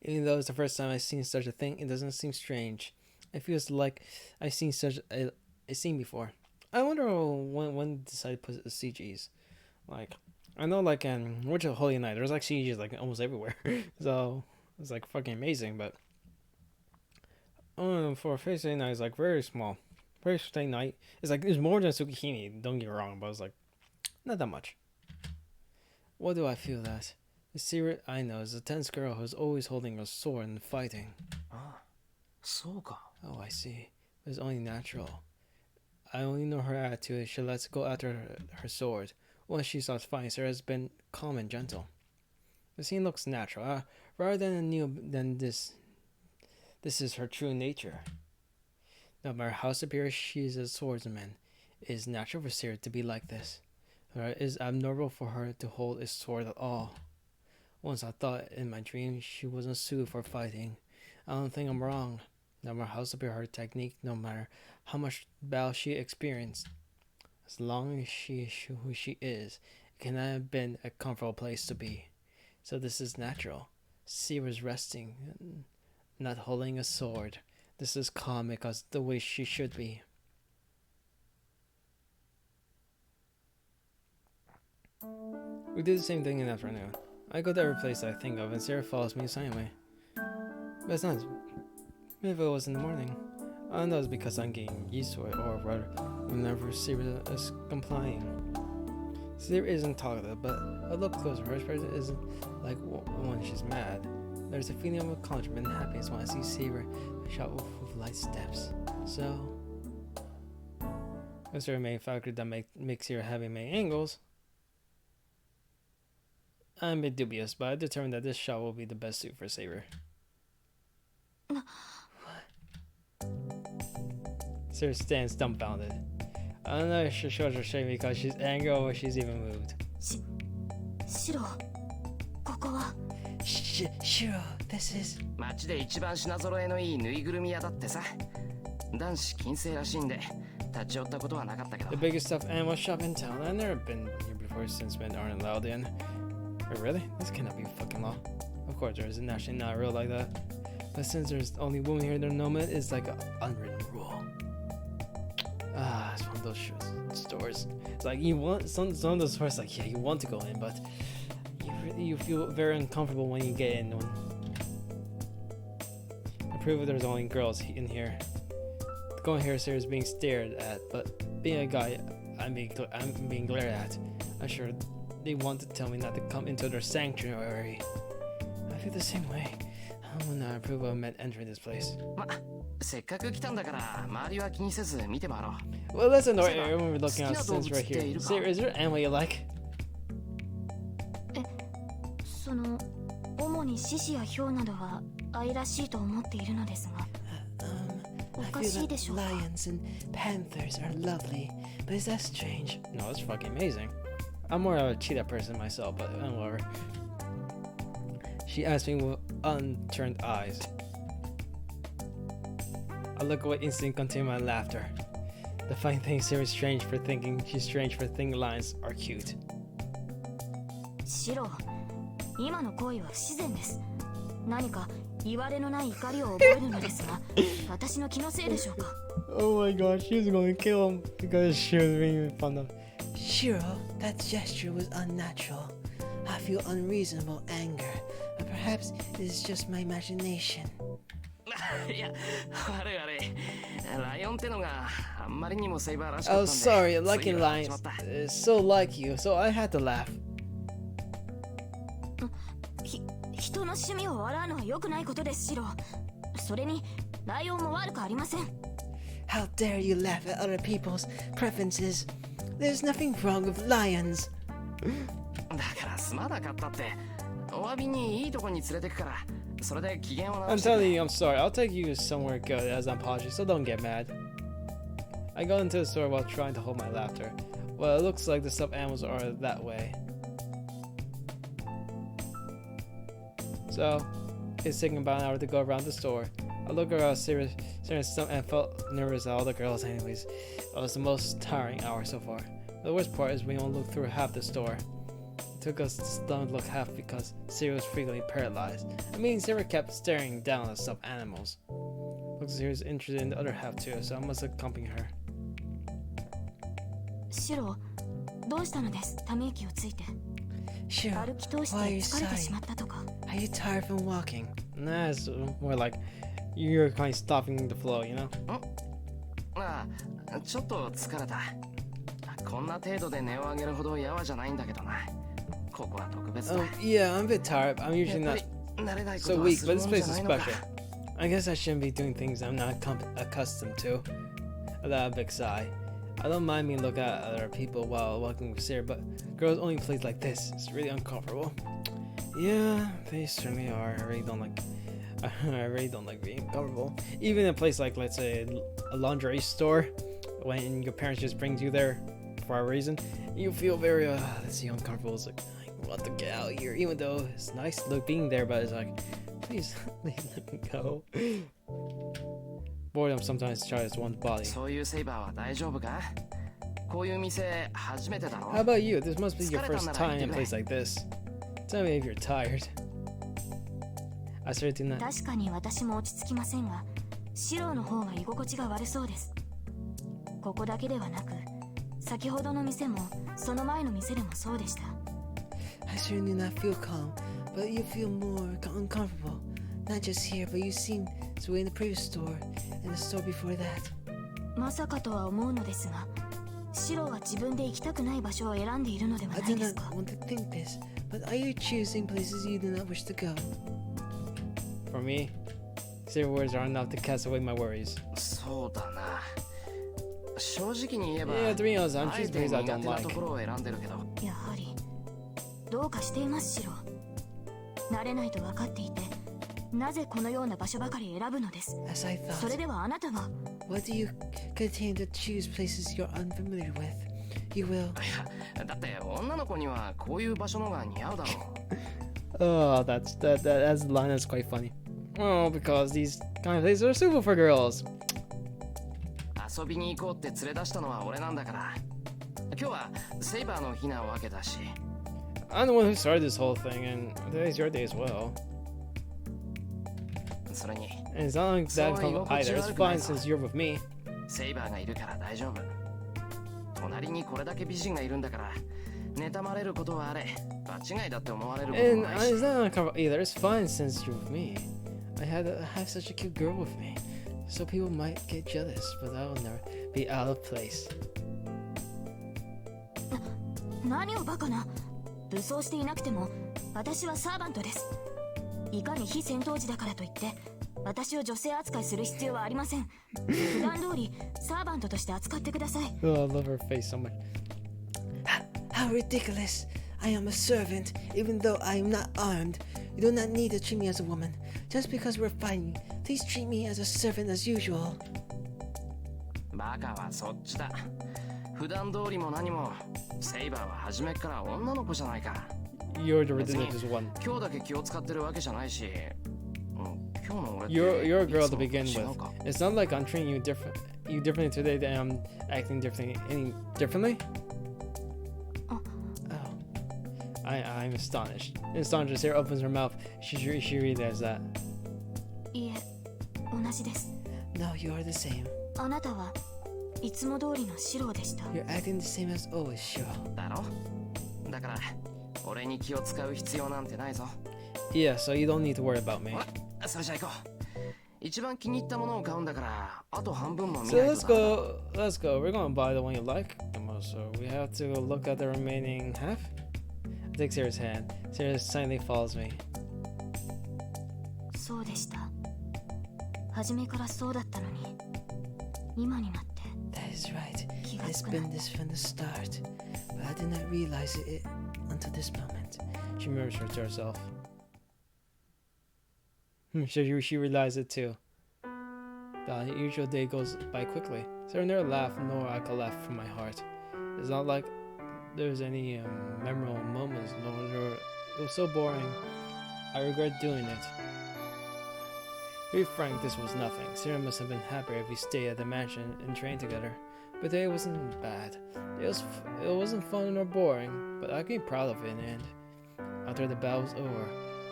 Even though it's the first time I've seen such a thing, it doesn't seem strange. It feels like I've seen such a scene before. I wonder when they decided to put the CGs. Like, I know, like, in Witch of Holy Night, there's like CGs like almost everywhere. So it's like fucking amazing. But for Face Day Night, it's like very small. Face Day Night, it's like there's more than Tsukihime. Don't get me wrong, but it's like not that much. What do I feel that? The secret I know is a tense girl who's always holding a sword and fighting. Ah, そうか。 Oh, I see. It's only natural. I only know her attitude. She lets go after her sword. Once she starts fighting, Sarah has been calm and gentle. The scene looks natural. Rather than this is her true nature. No matter how superior she is as a swordsman, it is natural for Sarah to be like this. It is abnormal for her to hold a sword at all. Once I thought in my dream she wasn't suited for fighting. I don't think I'm wrong. No matter how superior her technique, no matter how much battle she experienced, as long as she is who she is, it cannot have been a comfortable place to be. So this is natural. Sarah's resting, not holding a sword. This is calm because the way she should be. We do the same thing in the afternoon. I go to every place I think of, and Sarah follows me silently. But it's not. If it was in the morning, I don't know it's because I'm getting used to it, or rather, whenever Sarah is complying. Sarah isn't talkative, but a look closer, her expression isn't like when she's mad. There's a feeling of accomplishment and happiness when I see Saber shot with light steps. So, is there a main factor that makes Sarah having many angles? I'm a bit dubious, but I determined that this shot will be the best suit for Saber. Sarah stands dumbfounded. I don't know if she shows her shame because she's angry or she's even moved. Shiro, ここは Shiro, this is... 街で一番品揃えのいいぬいぐるみ屋だってさ。男子禁制らしいんで立ち寄ったことはなかったけど。 The biggest stuffed animal shop in town. I've never been here before since men aren't allowed in. Wait, really? This cannot be fucking law. Of course, there isn't actually not real like that. But since there's only women here, their nomad is like an unwritten rule. Ah, it's one of those stores. It's like you want some of those stores. Like yeah, you want to go in, but you feel very uncomfortable when you get in. I prove there's only girls in here. Going here, Sarah's being stared at, but being a guy, I'm being glared at. I'm sure they want to tell me not to come into their sanctuary. I feel the same way. I would not approve of men entering this place. せっかく来たんだから周りは気にせず見て回ろう。 Well, let's ignore everyone we're looking at since right here. Sarah, is there an animal you like? その主に獅子や豹などは愛らしいと思っているのですが。I feel that lions and panthers are lovely, but is that strange? No, that's fucking amazing. I'm more of a cheetah person myself, but whatever. She asked me with unturned eyes. I look away instantly, continue my laughter. The funny thing is Sarah's strange for thinking she's strange for thinking lions are cute. シロ、今の行為は不自然です。何か言われのない怒りを覚えるのですが、私の気のせいでしょうか。Oh my god, she was going to kill him because she was being fun of. Shiro, that gesture was unnatural. I feel unreasonable anger, but perhaps it is just my imagination. いや、悪い悪い。ライオンってのがあんまりにもセイバーらしかったん Oh, で。 sorry, liking lions is so like you, so I had to laugh. 人の趣味を笑うのは良くないことです、シロ。それにライオンも悪くありません。 How dare you laugh at other people's preferences? There's nothing wrong with lions. だからすまなかったって。お詫びにいいとこに連れてくから、それで機嫌を直 I'm してく telling れ。 you, I'm sorry. I'll take you somewhere good as an apology, so don't get mad. I go into the store while trying to hold my laughter. Well, it looks like the stuffed animals are that way. So, it's taking about an hour to go around the store. I look around serious and felt nervous at all the girls anyways. It was the most tiring hour so far. The worst part is we only looked through half the store. It took us to don't look half because Sarah was frequently paralyzed. I mean, Sarah kept staring down at stuffed animals. Looks like she was interested in the other half too, so I must accompany her. シロどうしたのですため息をついて Sure. 歩き通して Why are you 疲れてし sighing? まったとか Are you tired from walking? Nah, it's more like you're kind of stopping the flow, you know? ああ、ちょっと疲れた。こんな程度で値を上げるほどやわじゃないんだけどな。ここは特別だ。 Yeah, I'm a bit tired. I'm usually やっ not ぱり慣れないこ so とは weak, す but る this もんじ place ゃ is ないのか。 special. I guess I shouldn't be doing things I'm not accustomed to. That big sigh. I don't mind me looking at other people while walking with Sarah, but girls only plays like this. It's really uncomfortable. Yeah, they certainly are. I really don't like being uncomfortable. Even in a place like, let's say, a lingerie store, when your parents just bring you there for a reason, you feel very, let's see, uncomfortable. It's like, I want to get out of here, even though it's nice being there, but it's like, please, let me go. Boredom sometimes tries one's body. そういうセイバーは大丈夫か？こういう店初めてだろ？ How about you? This must be your first time in a place like this. Tell me if you're tired. I certainly do not. 確かに私も落ち着きませんがシロの方が居心地が悪そうですここだけではなく先ほどの店もその前の店でもそうでした I certainly do not feel calm, but you feel more uncomfortable. Not just here, but you seem to in the previous store and the store before that. まさかとは思うのですがシロは自分で行きたくない場所を選んでいるのでは I ない do ですか not want to think this, but are you choosing places you do not wish to go? For me, zero words are enough to cast away my worries. そうだな。正直に言えば、 Yeah, to be honest, I'm あえ choosing て places I 苦 don't 手な like. ところを選んでるけど、やはりどうかしていますシロ慣れないと分かっていてなぜこのような場所ばかり選ぶのです As I それ thought, ではあなたは what do you continue to choose places you're unfamiliar with? You will. いや、だって女の子にはこういう場所のが似合うだろう。 Oh, that's the line that's quite funny. Oh, because these kind of places are suitable for girls. 遊びに行こうって連れ出したのは俺なんだから。今日はセイバーの日なわけだし。I'm the one who started this whole thing, and today's your day as well. それに、 And it's not like that either. It's fine since you're with me. セイバーがいるから大丈夫。隣にこれだけ美人がいるんだから、妬まれることはあれ、場違いだって思われること And もないし。 it's not uncomfortable either. It's fine since you're with me. I have such a cute girl with me, so people might get jealous, but I'll never be out of place. 何をバカな武装していなくても私はサーバントですいかに非戦闘時だからといって私を女性扱いする必要はありません普段通りサーバントとして扱ってください Oh, I love her face so much. How ridiculous! I am a servant, even though I am not armed. You do not need to treat me as a woman. Just because we're fighting, please treat me as a servant as usual. バカはそっちだ。普段通りも何も、セイバーは初めっから女の子じゃないか。 You're the ridiculous one. 今日だけ気を使ってるわけじゃないし、今日の俺って You're a girl いつ to も begin 違う with. か。 It's not like I'm treating you differently today than I'm acting differently. Oh. Oh, I'm astonished. Astonished. Sarah opens her mouth. She really does that. いえ同じです No, you are the same. あなたはいつも通りのシロでした You're acting the same as always, sure. だろ？だから、俺に気を使う必要なんてないぞ。 Yeah, so you don't need to worry about me. それじゃ行こう。一番気に入ったものを買うんだから、あと半分も見 So ないと let's ダメだ。 go. Let's go. We're gonna buy the one you like. So we have to look at the remaining half. I take Sarah's hand. Sarah silently follows me. そうでした初めからそうだったのに今になって That is right. 気が It's been this from the start, but I did not realize it until this moment. She murmurs to herself. She realized it too. The usual day goes by quickly. Sarah never laughed, nor I could laugh from my heart. It's not like there's any memorable moments, nor it was so boring. I regret doing it. To be frank, this was nothing. Sarah must have been happier if we stayed at the mansion and trained together. But today wasn't bad. It wasn't fun nor boring, but I can be proud of it in the end. After the battle was over,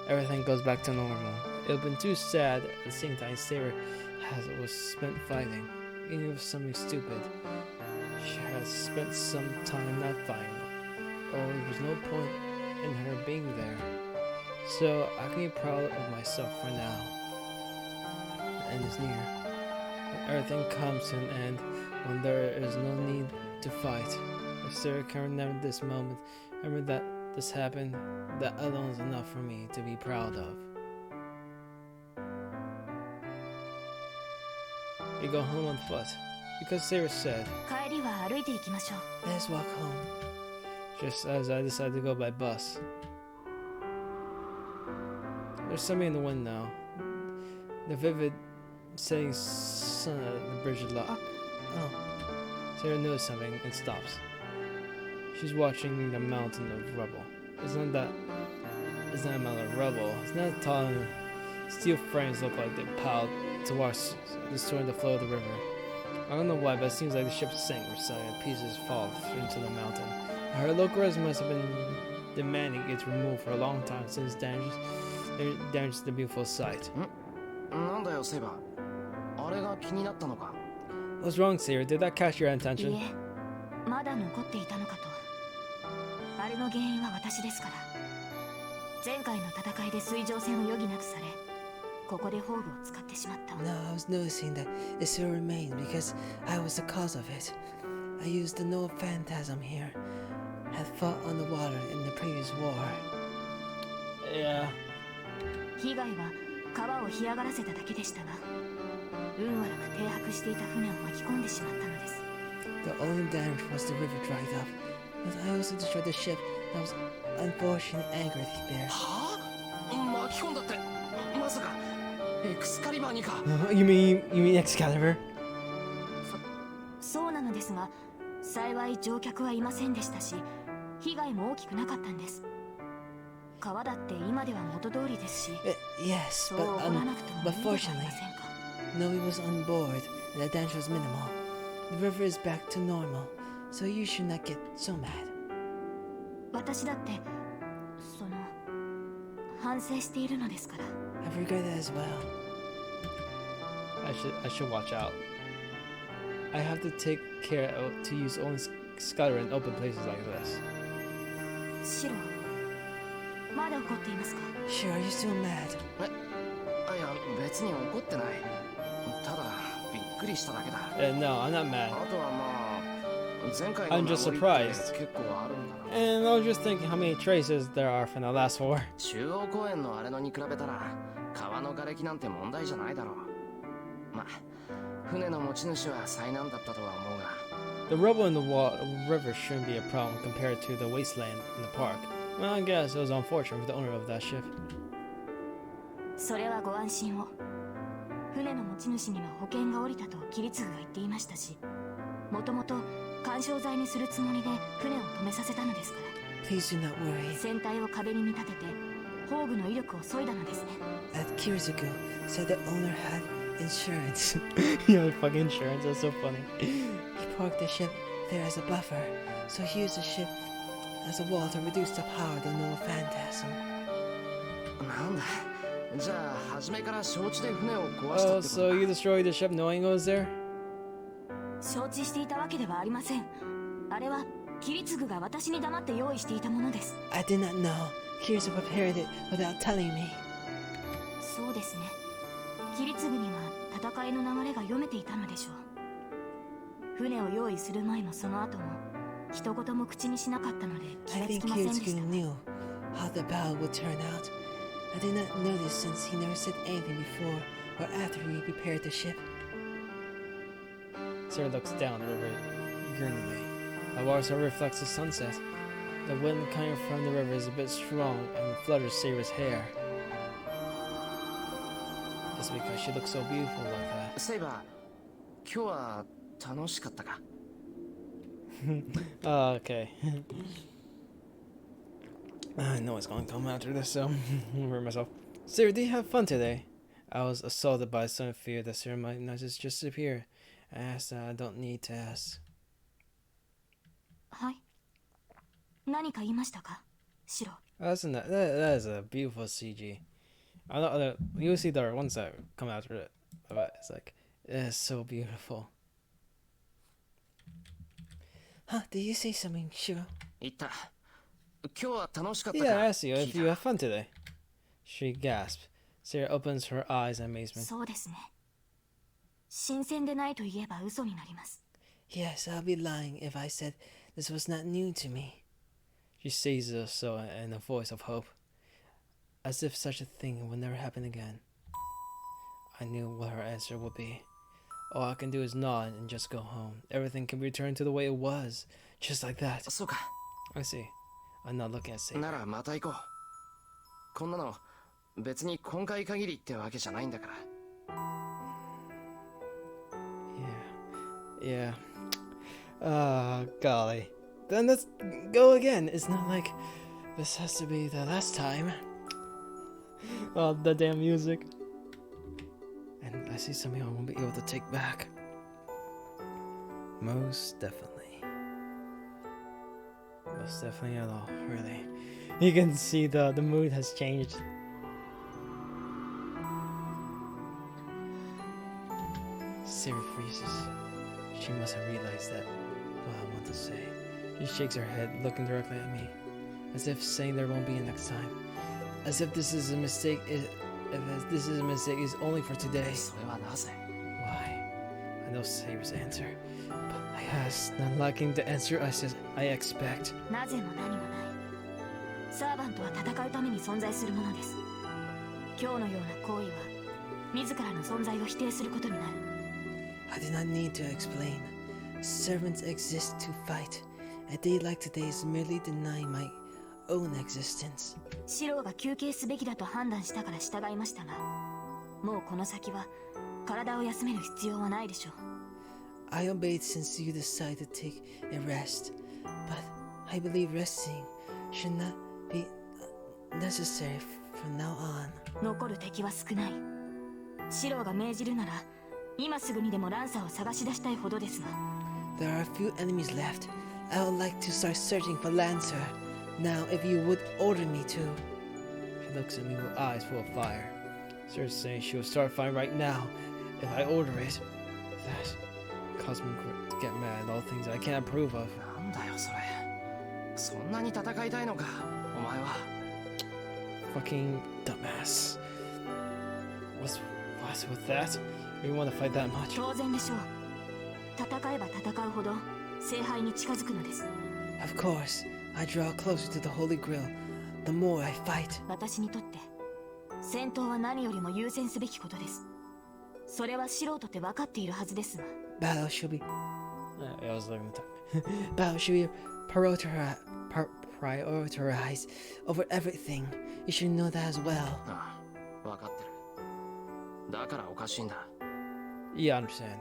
everything goes back to normal. It would have been too sad at the same time Saber was spent fighting. Even if it was something stupid. She had spent some time not fighting. Or there was no point in her being there. So I can be proud of myself for now. The end is near. When everything comes to an end, when there is no need to fight. If Sarah can remember this moment, remember that this happened, that alone is enough for me to be proud of. We go home on foot, because Sarah said, 帰りは歩いて行きましょう。 Let's walk home. just as I decided to go by bus. There's something in the wind now. The vivid setting sun at the bridge is locked. Oh. Sarah noticed something and stops. She's watching the mountain of rubble. It's not a mountain of rubble. It's not tall and steel frames look like they're piled towards distorting the flow of the river. I don't know why, but it seems like the ship sank or something and pieces fall into the mountain. Her locals must have been demanding its removal for a long time since it damages the beautiful sight. なんだよセイバー、あれが気になったのか。 What's wrong, Saber? Did that catch your い attention? え、まだ残っていたのかと。あれの原因は私ですから。前回の戦いで水上戦を余儀なくされ、ここで宝具を使ってしまった。 No, I was noticing that it still remained because I was the cause of it. I used the Noah Phantasm here. Had fought on the water in the previous war. Yeah. 被害は川を干上がらせただけでしたが、運悪く停泊していた船を巻き込んでしまったのです。 The only damage was the river dried up, but I also destroyed the ship that was unfortunately anchored there. はあ、巻き込んだって、まさかエクスカリバーにか。You mean Excalibur? そうなのですが、幸い乗客はいませんでしたし、被害も大きくなかったんです。川だって今では元通りですし、 Yes, そう but 怒らなくてもいい but ではありま fortunately, せんか。 nobody was on board and the damage was minimal. The river is back to normal, so you should not get so mad. 私だって反省しているのですから。 I've regretted it as well. I should watch out. I have to take care to use only Skyler in open places like this. シロ、まだ怒っていますか？ Sure, are you still mad? いや、別に怒ってない。ただびっくりしただけだ。 No, I'm not あ mad. とはまあ、前回 I'm の just 名残って surprised. 結構あるんだな。 And I was just thinking how many traces there are from the last war. 中央公園のあれのに比べたら川の瓦礫なんて問題じゃないだろう。まあ船の持ち主は災難だったとは思うが。 The rubble in the river shouldn't be a problem compared to the wasteland in the park. Well, I guess it was unfortunate for the owner of that ship. それはご安心を。船の持ち主には保険が下りたと桐次が言っていましたし、もともと緩衝材にするつもりで船を止めさせたのですから。 Please do not worry. 船体を壁に見立てて宝具の威力を削いだのですね。 At Kirizuku said the owner had insurance. Yeah, fucking insurance. That's so funny. He parked the ship there as a buffer, so he used the ship as a wall to reduce the power of the Noah Phantasm. なんだ。じゃあ初めから承知で船を壊した Oh, ってこと so か。 you destroyed the ship knowing it was there? 承知していたわけではありません。あれは桐次が私に黙って用意していたものです。 I did not know. Kirizu prepared it without telling me. そうですね。桐次には戦いの流れが読めていたのでしょう。船を用意する前もその後も一言も口にしなかったので気 I がつ think きませんでした Kirizu knew how the battle would turn out. I did not notice since he never said anything before or after we prepared the ship. Sarah looks down the river. You green to me. The water reflects the sunset. The wind coming from the river is a bit strong and flutters Saber's hair. It's because she looks so beautiful like that. セイバー、今日は楽しかったか？ Oh, okay. I know it's going to come after this, so remember myself. Saber, did you have fun today? I was assaulted by some fear that Sarah might not just disappear. I asked that I don't need to ask. はい。何か言いましたか、シロ。That is a beautiful CG. I know you see there are ones that come after it, but it's like it's so beautiful. Huh? Did you say something, Shiro? 言った。今日は楽しかったか？ Yeah, I asked you 聞 if い you た。 had fun today. She gasped. Sarah opens her eyes in amazement. そうですね。新鮮でないと言えば嘘になります。 Yes, I'll be lying if I said this was not new to me. She says this so in a voice of hope, as if such a thing would never happen again. I knew what her answer would be. All I can do is nod and just go home. Everything can return to the way it was, just like that. そうか。 I see. I'm not looking at Saber. ならまた行こう。こんなの別に今回限りってわけじゃないんだから。 Yeah. Golly. Then let's go again. It's not like this has to be the last time. Oh, the damn music. And I see something I won't be able to take back. Most definitely. Most definitely at all, really. You can see the mood has changed. Sarah freezes. She must have realized that what I want to say. She shakes her head, looking directly at me, as if saying there won't be a next time. As if this is a mistake. If this is a mistake, is only for today. それはなぜ？ Why? I know Saber's answer, but I asked, not liking the answer I expect. なぜも何もない。サーバントは戦うために存在するものです。今日のような行為は自らの存在を否定することになる。 I do not need to explain. Servants exist to fight. A day like today is merely denying my own existence. シローが休憩すべきだと判断したから従いましたが、もうこの先は体を休める必要はないでしょう。 I obeyed since you decided to take a rest, but I believe resting should not be necessary from now on. 残る敵は少ない。シローが命じるなら、今すぐにでもランサーを探し出したいほどですが。 There are a few enemies left. I would like to start searching for Lancer. Now, if you would order me to. She looks at me with eyes full of fire. Sarah's saying she will start fighting right now if I order it. That caused me to get mad at all things I can't approve of. なんだよそれ。そんなに戦いたいのか、お前は。 Fucking dumbass. What's with that? You want to fight that much? 当然でしょう。戦えば戦うほど聖杯に近づくのです。 Of course, I draw closer to the Holy Grail the more I fight. 私にとって戦闘は何よりも優先すべきことです。それは素人って分かっているはずですが。 Battle should be I was looking at battle should be prioritized over everything. You should know that as well. ああ、分かってる。だからおかしいんだ。 Yeah, I understand.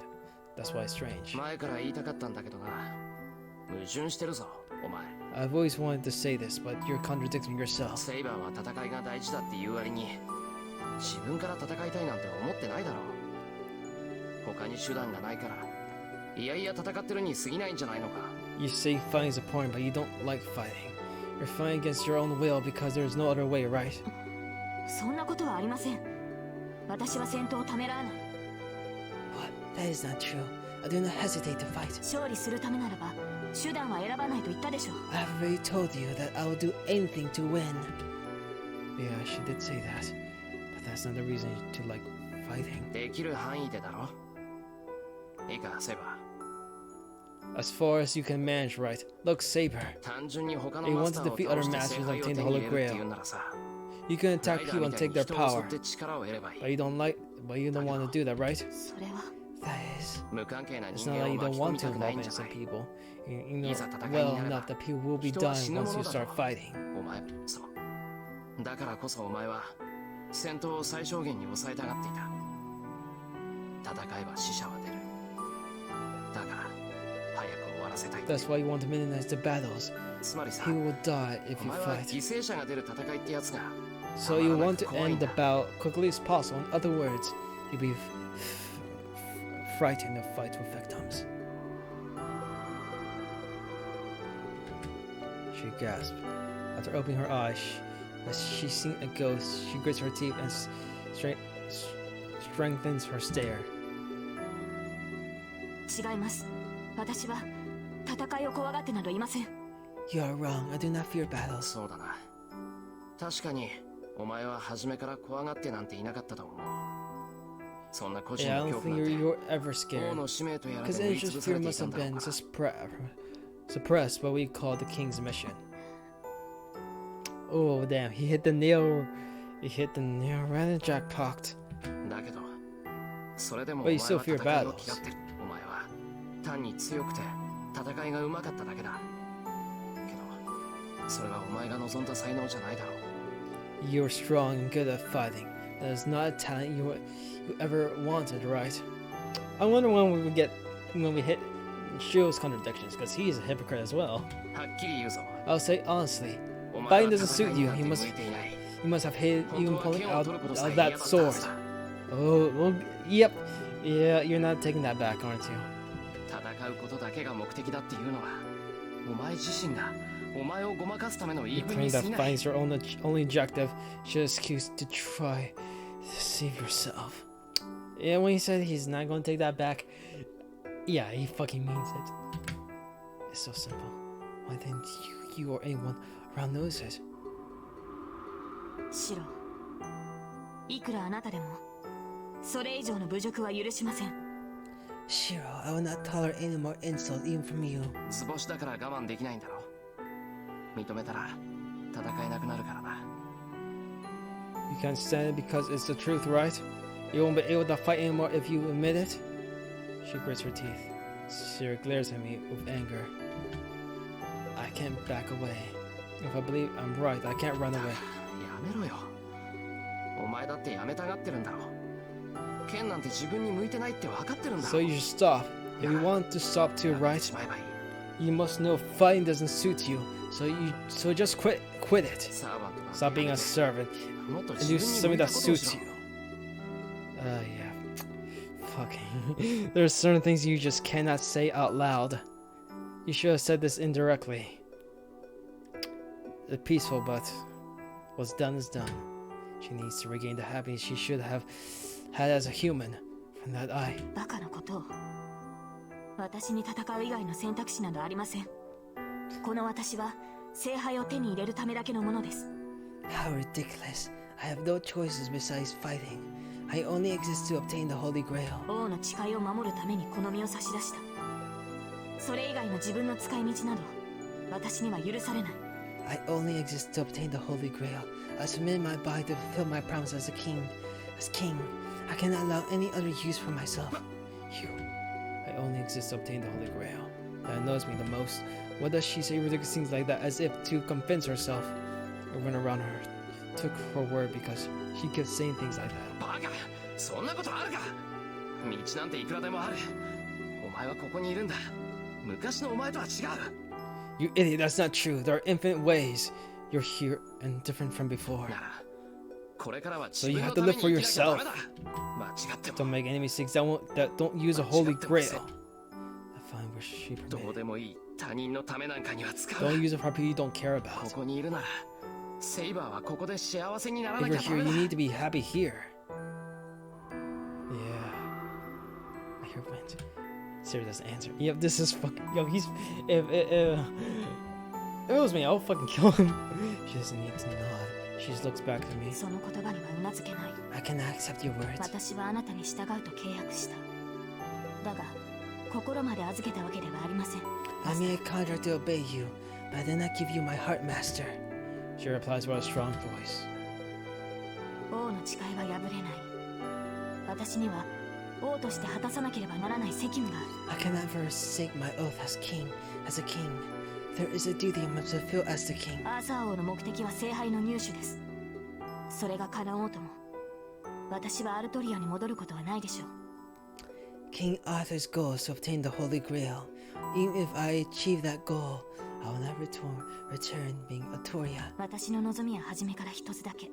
That's why it's strange. 前から言いたかったんだけどな。矛盾してるぞ、お前。 I've always wanted to say this, but you're contradicting yourself. セイバーは戦いが大事だって言う割に、自分から戦いたいなんて思ってないだろう。他に手段がないから、いやいや戦ってるに過ぎないんじゃないのか。You say fighting is important, but you don't like fighting. You're fighting against your own will because there's no other way, right? そんなことはありません。私は戦闘をためらわない。 What? That is not true. I do not hesitate to fight. 勝利するためならば手段は選ばないと言ったでしょう。 I've already told you that I will do anything to win. Yeah, she did say that. But that's not the reason to like fighting. できる範囲でだろ。いいか、セイバー。 As far as you can manage, right? Look, Saber. 単純に他の He マ wants スタ to ーを defeat 倒 other して masters 聖 and 杯を obtain 手 the に Holy 入れるって言う Grail. ならさ。 You can ラ attack イダー people み and たい take に their 人を襲っ power. て力を得ればい But い。 you don't want to do that, right? それは。That is, 無関係な It's 人 not 間 like を you 巻 don't き込 want み to たくない involve んじゃ innocent ない people. You know いざ戦い well になれば enough that people will be 人は dying 死ぬ once も you のだ start ろ fighting. お前そうだからこそお前は戦闘を最小限に抑えたがっていた戦えば死者は出るだから早く終わらせたい That's why you want to minimize the battles. つまりさ People will die if お you 前は fight. 犠牲者が出る戦いってやつが So you want to end the bout quickly as possible. In other words, you'll be frightened of fights with victims. She gasped. After opening her eyes, as she seen a ghost, she grits her teeth and strengthens her stare. 違います。私は戦いを怖がってなどいません。 you are wrong. I do not fear battles. そうだな確かにお前は初めから怖がってなんていなかったと思うそんな個人 Yeah, I の don't 恐 think 怖なんて you're ever 王 scared. の使命とやらで Because 塗りつ Angel's ぶさ fear れてい must たん have だろう been な suppressed what we call the king's mission. Oh damn, he hit the nail right in the jackpot. だけどそれでもお But 前 you は still 戦 fear いを battles. 嫌ってるお前は単に強くて戦いが上手かっただけだけどそれはお前が望んだ才能じゃないだろう You're strong and good at fighting. That is not a talent you ever wanted, right? I wonder when we hit Shio's contradictions, because he's a hypocrite as well. はっきり言うぞ I'll say honestly, お前 fighting は doesn't 戦 suit いに you. なんて You 向 must いていない you must have hated 本 even 当は pulling 剣を out 取ることさ of え that 嫌だったは sword. ずだ Oh, well, yep. Yeah, you're not taking that back, aren't you? 戦うことだけが目的だっていうのはお前自身がお前をごまかすための言い You 分 claim に過 that ぎない fighting's your only objective, just excuse to try to save yourself. Yeah, when he said he's not going to take that back, yeah, he fucking means it. It's so simple. Why didn't you or anyone around notice it? シロ、いくらあなたでもそれ以上の侮辱は許しません。 Shiro, I will not tolerate any more insult even from you. 図星だから我慢できないんだろ認めたら戦えなくなるからな You can't stand it because it's the truth, right? You won't be able to fight anymore if you admit it? She grits her teeth. Sarah glares at me with anger. I can't back away. If I believe I'm right, I can't run away. やめろよお前だってやめたがってるんだろ剣なんて自分に向いてないって分かってるんだ So ろ you should stop. If you want to stop too, やめ right? てしまえばいい You must know fighting doesn't suit you. So just quit it. サーバント Stop being a servant もっと and 自 do 分に向 something いた that ことを suits しろ you. Yeah. Fucking. There are certain things you just cannot say out loud. You should have said this indirectly. Peaceful, but what's done is done. She needs to regain the happiness she should have had as a human. From that eye. バカなことを。私に戦う以外の選択肢などありません。この私は聖杯を手に入れるためだけのものです。 How ridiculous. I have no choices besides fighting. I only exist to obtain the Holy Grail. 王の誓いを守るためにこの身を差し出した。それ以外の自分の使い道など私には許されない。 I only exist to obtain the Holy Grail. I submit my body to fulfill my promise as a king. As king, I cannot allow any other use for myself. You. I only exist to obtain the Holy Grail. That annoys me the most. What does she say ridiculous things like that as if to convince herself? Everyone around her took her word because she kept saying things like that. バカそんなことあるか道なんていくらでもあるお前はここにいるんだ昔のお前とは違う You idiot, that's not true. There are infinite ways. You're here and different from before. ならこれからは So 自 you 分 have の to ため live に for 生きなきゃダ yourself. メだ間違っても Don't make any mistakes that don't use a holy grail. I find where she どう permitted. でもいい他人のためなんかには使う Don't use it for people you don't care こ about. こにいるならセイバーはここで幸せになら If な you're きゃダ here, メ you だ need to be happy here. Yeah. I hear wind. Sarah doesn't answer. Yep, this is fucking. Yo, he's. If it was me, I'll fucking kill him. She doesn't need to nod. She just looks back at me. その言葉にはうなずけない。 I cannot accept your words. 私はあなたに従うと契約した。だが、心まで預けたわけではありません。 I made a contract to obey you, but I did not give you my heart, master. She replies with a strong voice. 王の誓いは破れない。私には王として果たさなければならない責務がある。 I cannot forsake my oath as king. As a king, there is a duty I must fulfill as the king. アーサー王の目的は聖杯の入手です。それが叶おうとも私はアルトリアに戻ることはないでしょう。 King Arthur's goal is to obtain the Holy Grail. Even if I achieve that goal, I will not return being Artoria. 私の望みは初めから一つだけ。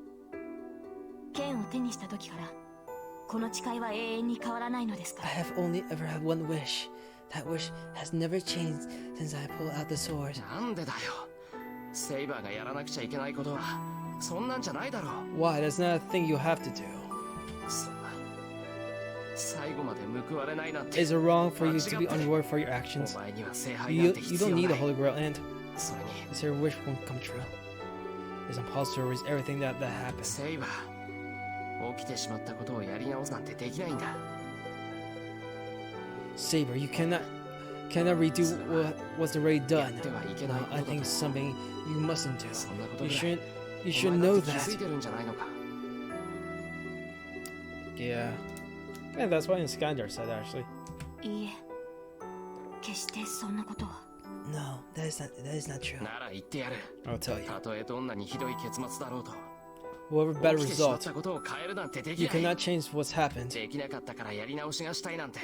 剣を手にした時からこの誓いは永遠に変わらないのですか I ら。 have only ever had one wish. That wish has never changed since I pulled out the sword. なんでだよ。セイバーがやらなくちゃいけないことはそんなんじゃないだろう。 Why? That's not a thing you have to do. そんな最後まで報われないなんて。 Is it wrong for you to be unrewarded for your お actions? 前には聖杯なん You て you 必 don't 要 need な a い。 Holy Grail, and それに this your wish won't come true. It's impossible to erase everything that happened. セイバー、起きてしまったことをやり直すなんてできないんだ。 Saber, you cannot redo what's already や done. ってはいけない No, こと I だと think something you mustn't do. そんなこと You ぐらい shouldn't. You お should 前 know だって気づい that. てるんじゃないのか。 Yeah. Yeah, that's what Iskander said actually. いいえ、決してそんなことは。 No, that is not true. なら言ってやる。 I'll tell you. たとえどんなにひどい結末だろうと。 Whatever better 起きてしまっ result, たことを変えるなんてでき you ない。 cannot change what's happened. できなかったからやり直しがしたいなんて。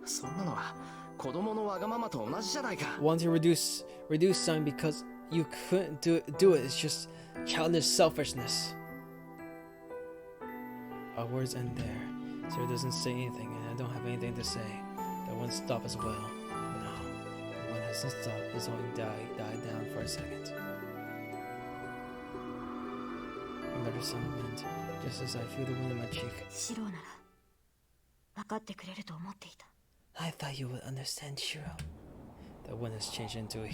そんなのは子供のわがままと同じじゃないか。 Wanting to reduce something because you couldn't do it is just childish selfishness. Our words end there. Sarah doesn't say anything, and I don't have anything to say. That won't stop as well. No, the wind hasn't stopped. It's only died down for a second. Another sound of wind, just as I feel the wind in my cheek. シローなら分かってくれると思っていた。 I thought you would understand, Shiro. The wind has changed into a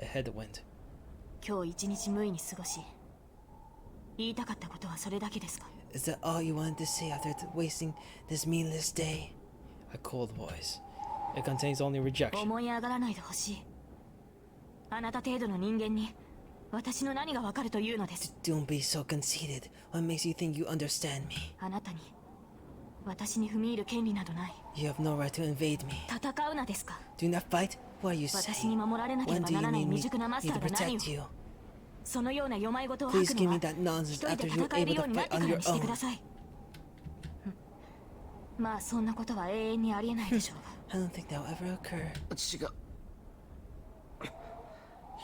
headwind. 今日一日無意に過ごし、言いたかったことはそれだけですか。 Is that all you wanted to say after wasting this meaningless day? A cold voice. It contains only rejection. 思い上がらないでほしい。あなた程度の人間に私の何が分かるというのです。 Don't be so conceited. What makes you think you understand me? あなたに私に踏み入る権利などない。 You have no right to invade me. 戦うなですか。 Do not fight? What are you 私に saying? 守られなけれ When ば do な you らない need me, 未熟なマス me タ to ーが何を。 protect you? そのような弱い事を Please 吐く give の me は that 一 nonsense 人 after で you're 戦える able よう to になっ fight てか on ら your にしてく own. ださい。まあそんなことは永遠にありえないでしょうが。 I don't think that will ever occur. 違う。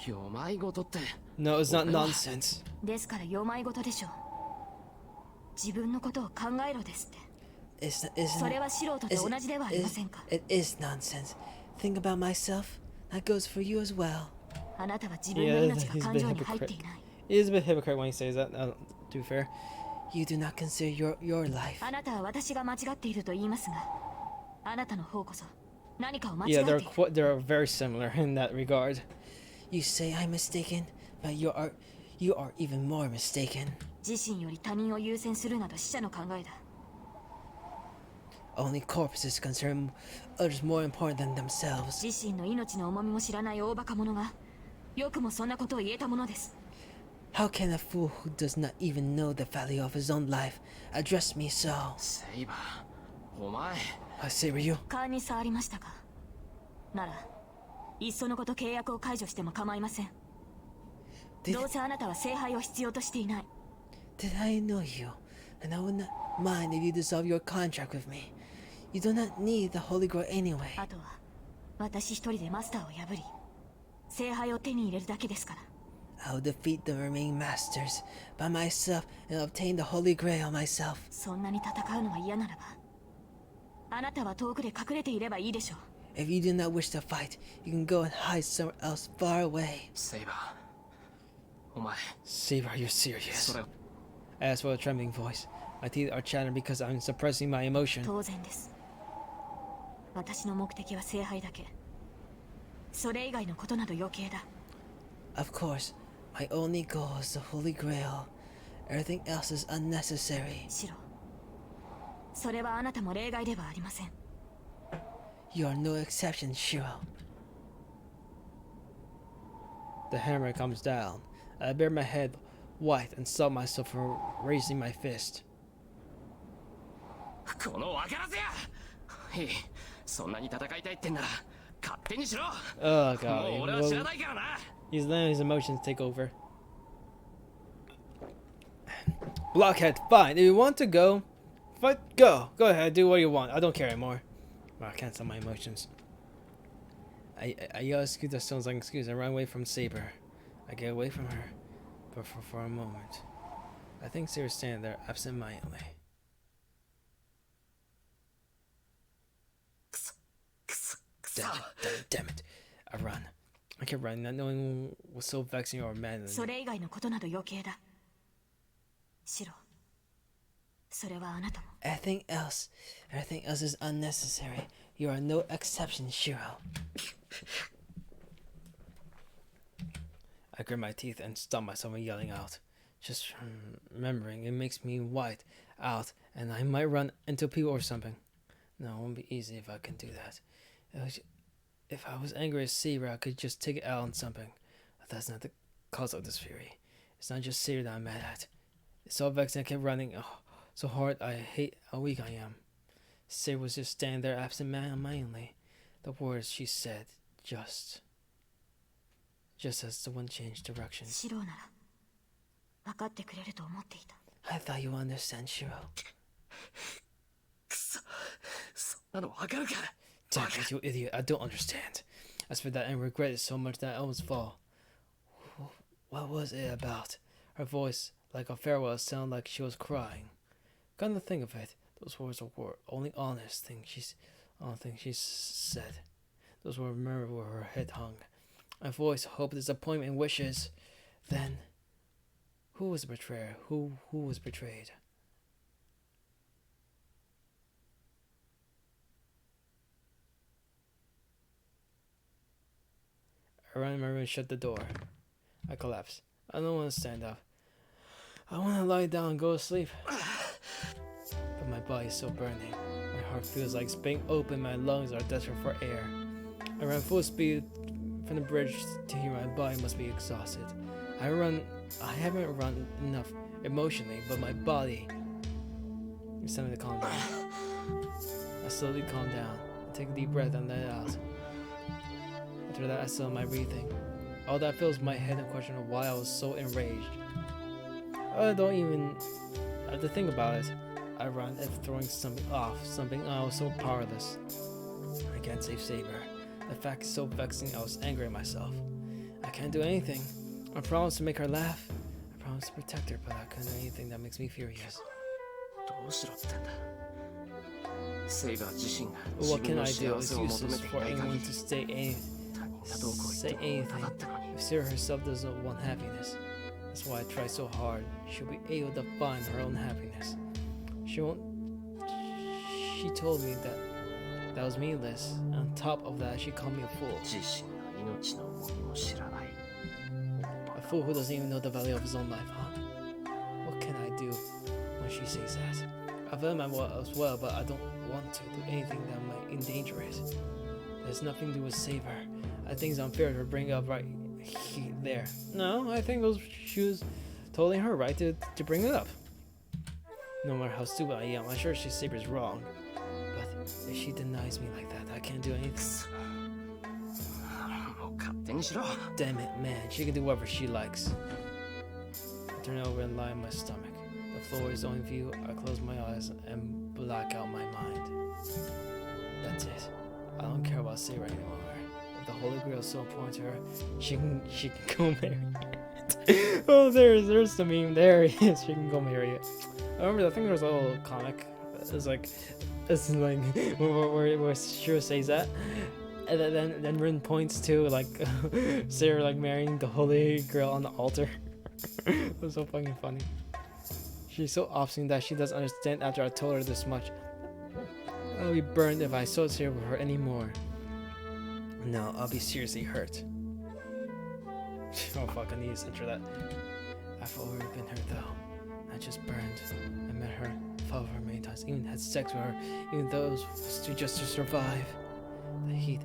弱い事って。 No, it's not nonsense. ですから弱い事でしょう。自分のことを考えろですって。 Isn't それは素人と同じではありませんか。 it is nonsense. Think about myself. That goes for you as well. あなたは自分の命が感情に入っていない。 He is a bit hypocrite when he says that. To be fair. You do not consider your life. あなたは私が間違っていると言いますが、あなたの方こそ何かを間違 Yeah, っている。 they're very similar in that regard. You say I'm mistaken, but you are even more mistaken. 自身より他人を優先するなど死者の考えだ。 Only corpses consider others more important than themselves. 自身の命の重みも知らない大バカ者がよくもそんなことを言えたものです。 How can a fool who does not even know the value of his own life address me so? セイバー、お前。 I say, you? 勘に触りましたか。ならいっそのこと契約を解除しても構いません。 どうせあなたは聖杯を必要としていない。 Did I know you? And I would not mind if you dissolve your contract with me. You do not need the Holy Grail anyway. あとは私一人でマスターを破り聖杯を手に入れるだけですから。 I'll defeat the remaining masters by myself and obtain the Holy Grail myself. そんなに戦うのが嫌ならばあなたは遠くで隠れていればいいでしょう。 If you do not wish to fight, you can go and hide somewhere else far away. セイバー、お前。 Saber, are you serious? それ。 I asked for a trembling voice. My teeth are chattering because I'm suppressing my emotion. 当然です。私の目的は聖杯だけ。それ以外のことなど余計だ。 Of course, my only goal is the Holy Grail. Everything else is unnecessary. シロ、それはあなたも例外ではありません。 You are no exception, Shiro. The hammer comes down. I bare my head white and stop myself from raising my fist. この分からせや。いい、そんなに戦いたいってんなら勝手にしろ。 Oh も god. う俺は知らないからな。 He's letting his emotions take over. Blockhead, fine. If you want to go, fight, go. Go ahead, do what you want. I don't care anymore. Well, I can't stop my emotions. I yell excuse that sounds like an excuse. I run away from Saber. I get away from her, but for a moment. I think Saber's standing there absent-mindedly. Damn it. I run. I kept running, not knowing what's so vexing or maddening. それ以外のことなど余計だ。シロ、それはあなたも。 Everything else is unnecessary. You are no exception, Shiro. I grit my teeth and stop myself from yelling out. Just remembering it makes me white out and I might run into people or something. No, it won't be easy if I can do that. If I was angry at Saber, I could just take it out on something. But that's not the cause of this fury. It's not just Saber that I'm mad at. It's so vexing I kept running so hard I hate how weak I am. Saber was just standing there absent-mindedly. The words she said just as the wind changed direction. シロなら分かってくれると思っていた。 I thought you would understand, Shiro. くそ、そんなの分かるか。 Damn it, you idiot. I don't understand. As for that, I regret it so much that I almost fall. What was it about? Her voice, like a farewell, sounded like she was crying. Come to think of it, those words were only honest thing she said. Those were murmured where her head hung. My voice, hope, disappointment, and wishes. Then, who was the betrayer? Who was betrayed? I ran in my room and shut the door. I collapsed. I don't want to stand up. I want to lie down and go to sleep. But my body is still burning. My heart feels like it's being open. My lungs are desperate for air. I ran full speed from the bridge to hear my body must be exhausted. I haven't run enough emotionally, but my body is telling me to calm down. I slowly calm down. I take a deep breath and let it out. After that, I saw my breathing. All that fills my head and question of why I was so enraged. I don't even have to think about it. I run as if throwing something off, something I was so powerless. I can't save Saber. The fact is so vexing I was angry at myself. I can't do anything. I promised to make her laugh. I promised to protect her, but I couldn't do anything that makes me furious. どうしろってんだ。セイバー自身が But 自 what 分 can の I 幸 do? せ It's を求め useless てい for ない限 anyone り to say 他人がどうこう say 言ってもただ anything. ったのに。 If Sarah herself doesn't want happiness, that's why I try so hard. She'll be able to find her own happiness. She won't. She told me that was meaningless. On top of that, she called me a fool. 自身の命の重みも知らない。 A fool who doesn't even know the value of his own life, huh? What can I do when she says that? I value my well as well, but I don't want to do anything that might endanger it. There's nothing to do with Saber. I think it's unfair to bring up right there. No, I think she was totally her right to bring it up. No matter how stupid I am, I'm sure Saber's wrong. But if she denies me like that, I can't do anything. もう勝手にしろ。 Damn it, man. She can do whatever she likes. I turn over and lie on my stomach. The floor is the only view. I close my eyes and black out my mind. That's it. I don't care about Saber anymore. If the Holy Grail is so important to her, she can go marry it. Oh, there's the meme. There it is. She can go marry it. I remember, I think there was a little comic. It's like where Shiro says that, and then Rin points to like Sarah like marrying the Holy Grail on the altar. It was so fucking funny. She's so obstinate that she doesn't understand after I told her this much. I'll be burned if I associate with her anymore. No, I'll be seriously hurt. Oh fuck, I need to censor that. I've already been hurt though. Not just burned. I met her, followed her many times, even had sex with her, even though it was just to survive. The heat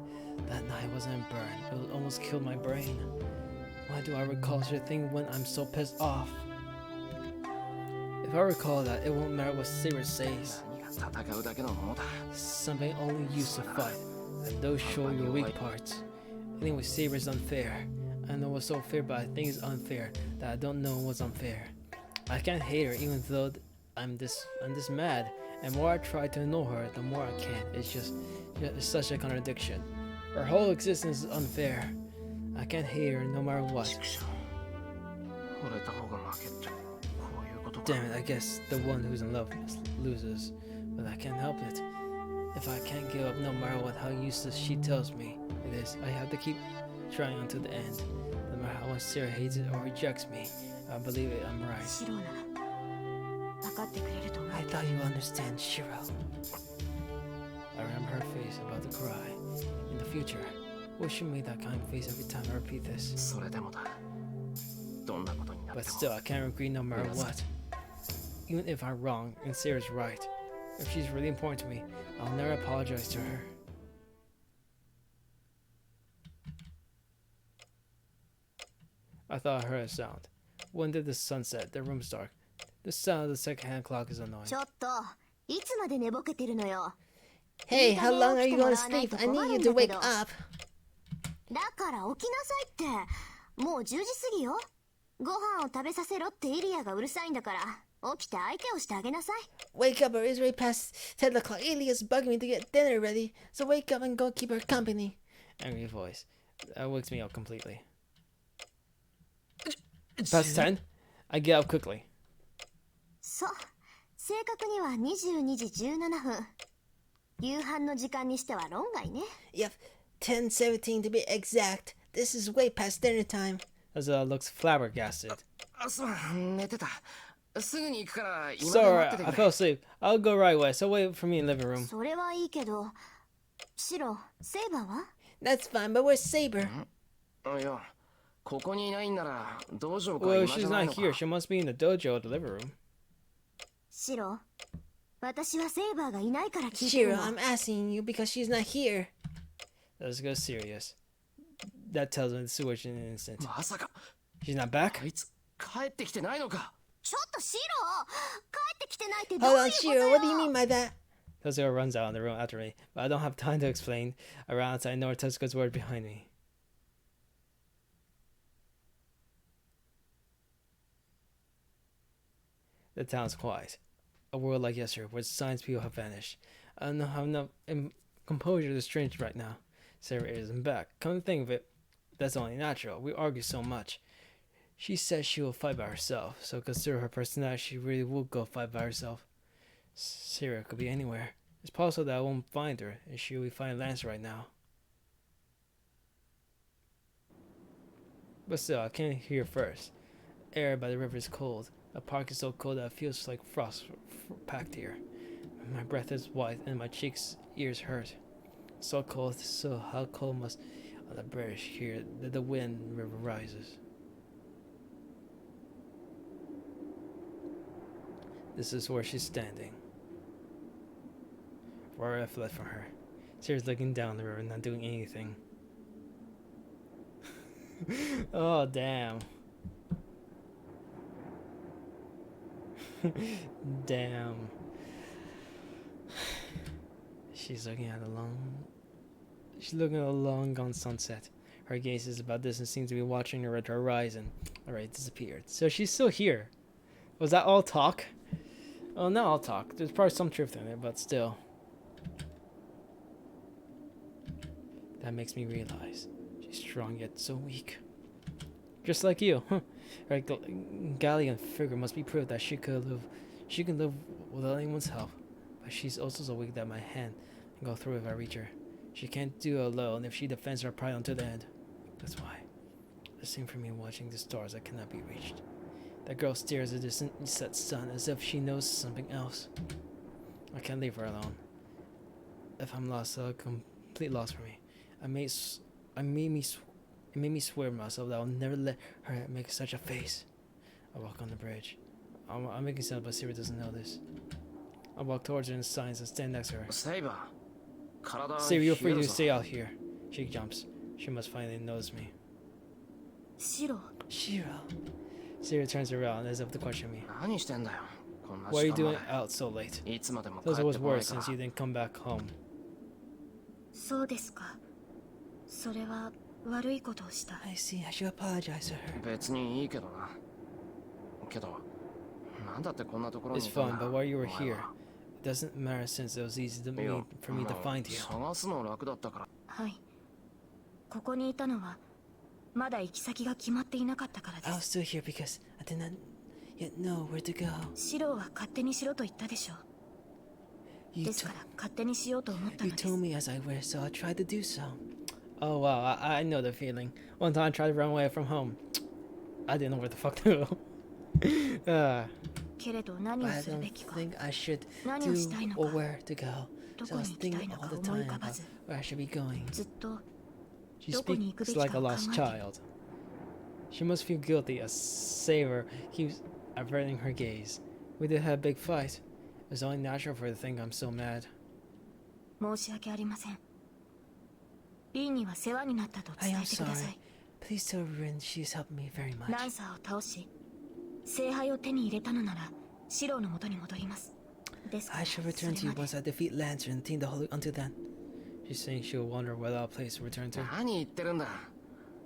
that night wasn't burned. It almost killed my brain. Why do I recall such a thing when I'm so pissed off? If I recall that, it won't matter what Saber says. 戦うだけのものだ。 Something only used to fight, and those show your weak parts. Anyway, Saber's unfair. I know what's so fair, but I think it's unfair that I don't know what's unfair. I can't hate her even though I'm this mad. And the more I try to ignore her, the more I can't. It's such a contradiction. Her whole existence is unfair. I can't hate her no matter what. 惚れた方が負けってこういうことか。 Damn it, I guess the one who's in love loses. But I can't help it. If I can't give up no matter what how useless she tells me it is, I have to keep trying until the end. No matter how much Sarah hates it or rejects me, I believe it, I'm right. シローなら分かってくれると思う。 I thought you understand, Shiro. I remember her face about to cry. In the future, will she make that kind of face every time I repeat this? それでもだ。どんなことになって But も still, I can't agree no matter what. Even if I'm wrong and Sarah's right, if she's really important to me, I'll never apologize to her. I thought I heard a sound. When did the sun set? The room's dark. The sound of the second-hand clock is annoying. ちょっといつまで寝ぼけてるのよ。 Hey, how long are you going to sleep? I need you to wake up. だから起きなさいって。もう10時過ぎよ。ご飯を食べさせろってイリアがうるさいんだから起きて相手をしてあげなさい。 Wake up, or it's way past 10 o'clock. Ilia's bugging me to get dinner ready, so wake up and go keep her company. Angry voice. That wakes me up completely. Past 10? I get up quickly. そう、正確には22時17分。夕飯の時間にしては論外ね。 Yep, 10:17 to be exact. This is way past dinner time. Azula looks flabbergasted. あ、そう、寝てた。すぐに行くから今で Sorry, 待ってて I くれ。 fell asleep. I'll go right away, so wait for me in the living room. それはいいけど、シロ、セイバーは？ That's fine, but where's Saber? いや、ここにいないんなら道場か Well, 今じ she's ゃない not のか。 here. She must be in the dojo or the living room. シロ、私はセイバーがいないから聞いてる Shiro, の。 I'm asking you because she's not here. Let's go serious. That tells me the situation in an instant. まさか She's not back? あいつ帰ってきてないのか。ちょっとシロ、帰ってきてないってど Hold う on, いうこと Shiro, よ？ what do you mean by that? Tetsuko runs out of the room after me, but I don't have time to explain. I ran outside and ignored Tetsuko's word behind me. The town's quiet. A world like yesterday, where science people have vanished. I don't know how enough composure is strange right now. Sarah isn't back. Come to think of it, that's only natural. We argue so much. She says she will fight by herself, so consider her personality, she really will go fight by herself. Sarah could be anywhere. It's possible that I won't find her, and she will find Lance right now. But still, I can't hear first. Air by the river is cold. The park is so cold that it feels like frost packed here. My breath is white and my cheeks, ears hurt. So cold, so how cold must on the bridge here that the wind river rises. This is where she's standing. Where I fled from her. Sarah's looking down the river, not doing anything. Oh, damn. Damn. She's looking at a long gone sunset. Her gaze is about this and seems to be watching the red horizon. Alright, disappeared. So she's still here. Was that all talk? Oh, not all talk. There's probably some truth in it, but still. That makes me realize she's strong yet so weak. Just like you, huh? Her gallant figure must be proof that she can live without anyone's help. But she's also so weak that my hand can go through if I reach her. She can't do it alone if she defends her pride until the end. That's why. The same for me watching the stars that cannot be reached. That girl stares at the distant set sun as if she knows something else. I can't leave her alone. If I'm lost, a complete loss for me. It made me swear to myself that I'll never let her make such a face. I walk on the bridge. I'm making sense, but Saber doesn't know this. I walk towards her in silence and stand next to her. セイバー、体 Saber, you're 冷え free る to ぞ。 stay out here. She jumps. She must finally notice me. シロ、 Shiro. Saber turns around as if to question me. 何してんだよ。こんな Why are 時 you 間ま doing で out so late? いつまでも帰 Thought って it こ was ない worse から since you didn't come back home. そうですか。それは悪いことをした。 I see. I should apologize to her. 別にいいけどな。けどなんだってこんなところに It's いたん fine, だ but while you were お前 here, は。 it doesn't matter since it was easy to いや me for me to まあ find you. 探すの楽だったから。はい。ここにいたのはまだ行き先が決まっていなかったからで I was す。 still here because I did not yet know where to go. シローは勝手にしろと言ったでしょう。 You ですから勝手にしようと思ったの you です。 told me as I were, so I tried to do so. Oh wow, I know the feeling. One time I tried to run away from home. I didn't know where the fuck to go. けれど何を But I するべ don't きか、 think I should 何をしたい do のか、 or where to go. ど So こ I に was 行きたい thinking の all か the 思い time 浮かば about ず、 where I should be going. ずっと She どこに行くべ speaks き like か a を考 lost えている。 child. She must feel guilty as Saber keeps averting her gaze. We did have a big fight. It's only natural for her to think I'm so mad. 申し訳ありません。リンには世話になったと I 伝 am えてくださ sorry. い。 Please tell Rin she's helped me very ラン much. サーを倒し、聖杯を手に入れたのなら、シローの元に戻ります。ですから I shall return そ to れ you まで once I defeat Lantern and attain the holy. Until then, She's saying she'll wonder without a place to return to. 何言ってるんだ。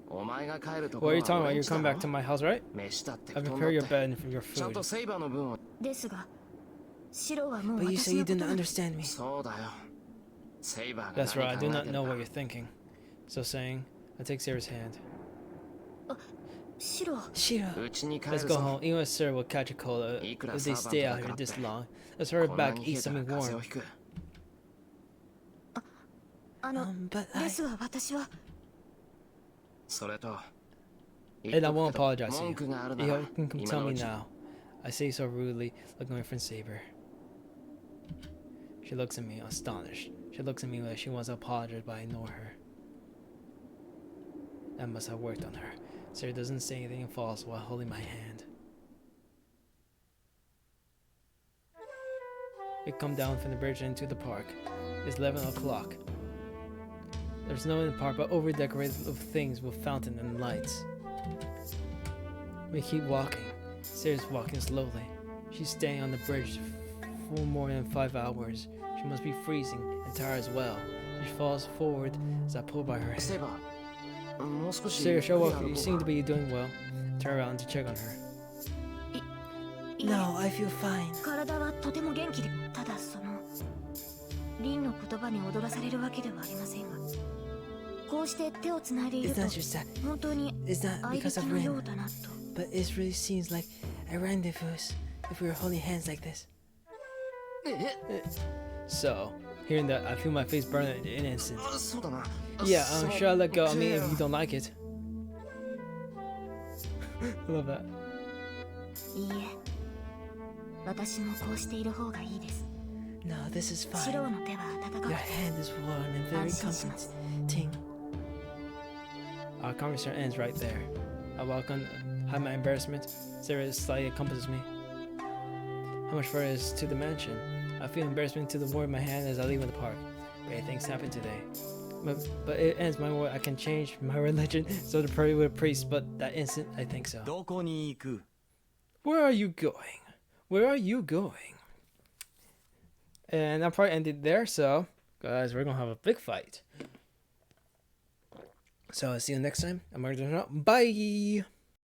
お前が帰るとこ What ろ are は you talking about? 俺 You んちだ come ろ back to my house, right? 飯だって I 布団 prepare だ your って bed and your ちゃんと food. セイバーの分を。ですが、シローはもう but you 私 say you のこ did と not なんて understand me. そうだよ。セイバーが That's right, I 何 do 考え not て know る what か you're thinking. So saying, I take Sarah's hand. シロー、 Shiro, うちに帰 Let's る go ぞ。 home. Even if Sarah will catch a cold if they stay out here this long. Let's hurry こんな back, に冷 eat えたら something 風邪 warm. をひく。but で I. すが私は、それと And I won't apologize to 文 you. 句があるな You ら can 今 tell の me うち now. I say so rudely, looking at my friend Saber. She looks at me, astonished. She looks at me like she wants to apologize, but I ignore her. That must have worked on her. Sarah doesn't say anything and falls while holding my hand. We come down from the bridge into the park. It's 11 o'clock. There's no in the park, but over-decorated with things with fountain and lights. We keep walking. Sarah's walking slowly. She's staying on the bridge for more than 5 hours. She must be freezing and tired as well. She falls forward as I pull by her セイ hand. バーもう少し Sarah, show ゆっ up. くり You 歩 seem こ to う be doing well. Turn around to check on her. No, I feel fine. 体はとても元気で、ただその、リンの言葉に踊らされるわけではありませんが、こうして手をつないでいる It's と not just that. 本当に It's not 愛 because 人 of のよう Rin, だなと。 but it really seems like a rendezvous if we were holding hands like this. So, hearing that, I feel my face burn in an instant. そうだな Yeah, その sure I'll let go. I mean, 手 if you don't like it. I love that. いいえ、私もこうしている方がいいです。 No, this is シロー fine. の手は温か Your く hand is warm and very 安心します。 comforting. Our conversation ends right there. I walk on, hide my embarrassment. Sarah slightly accompanies me. How much further is to the mansion? I feel embarrassment to the word in my hand as I leave the park. Great things happen today. But it ends my word. I can change my religion so to pray with a priest, but that instant, I think so. どこに行く？ Where are you going? Where are you going? And I'll probably end it there, so guys, we're gonna have a big fight. So I'll see you next time. I'm gonna Bye!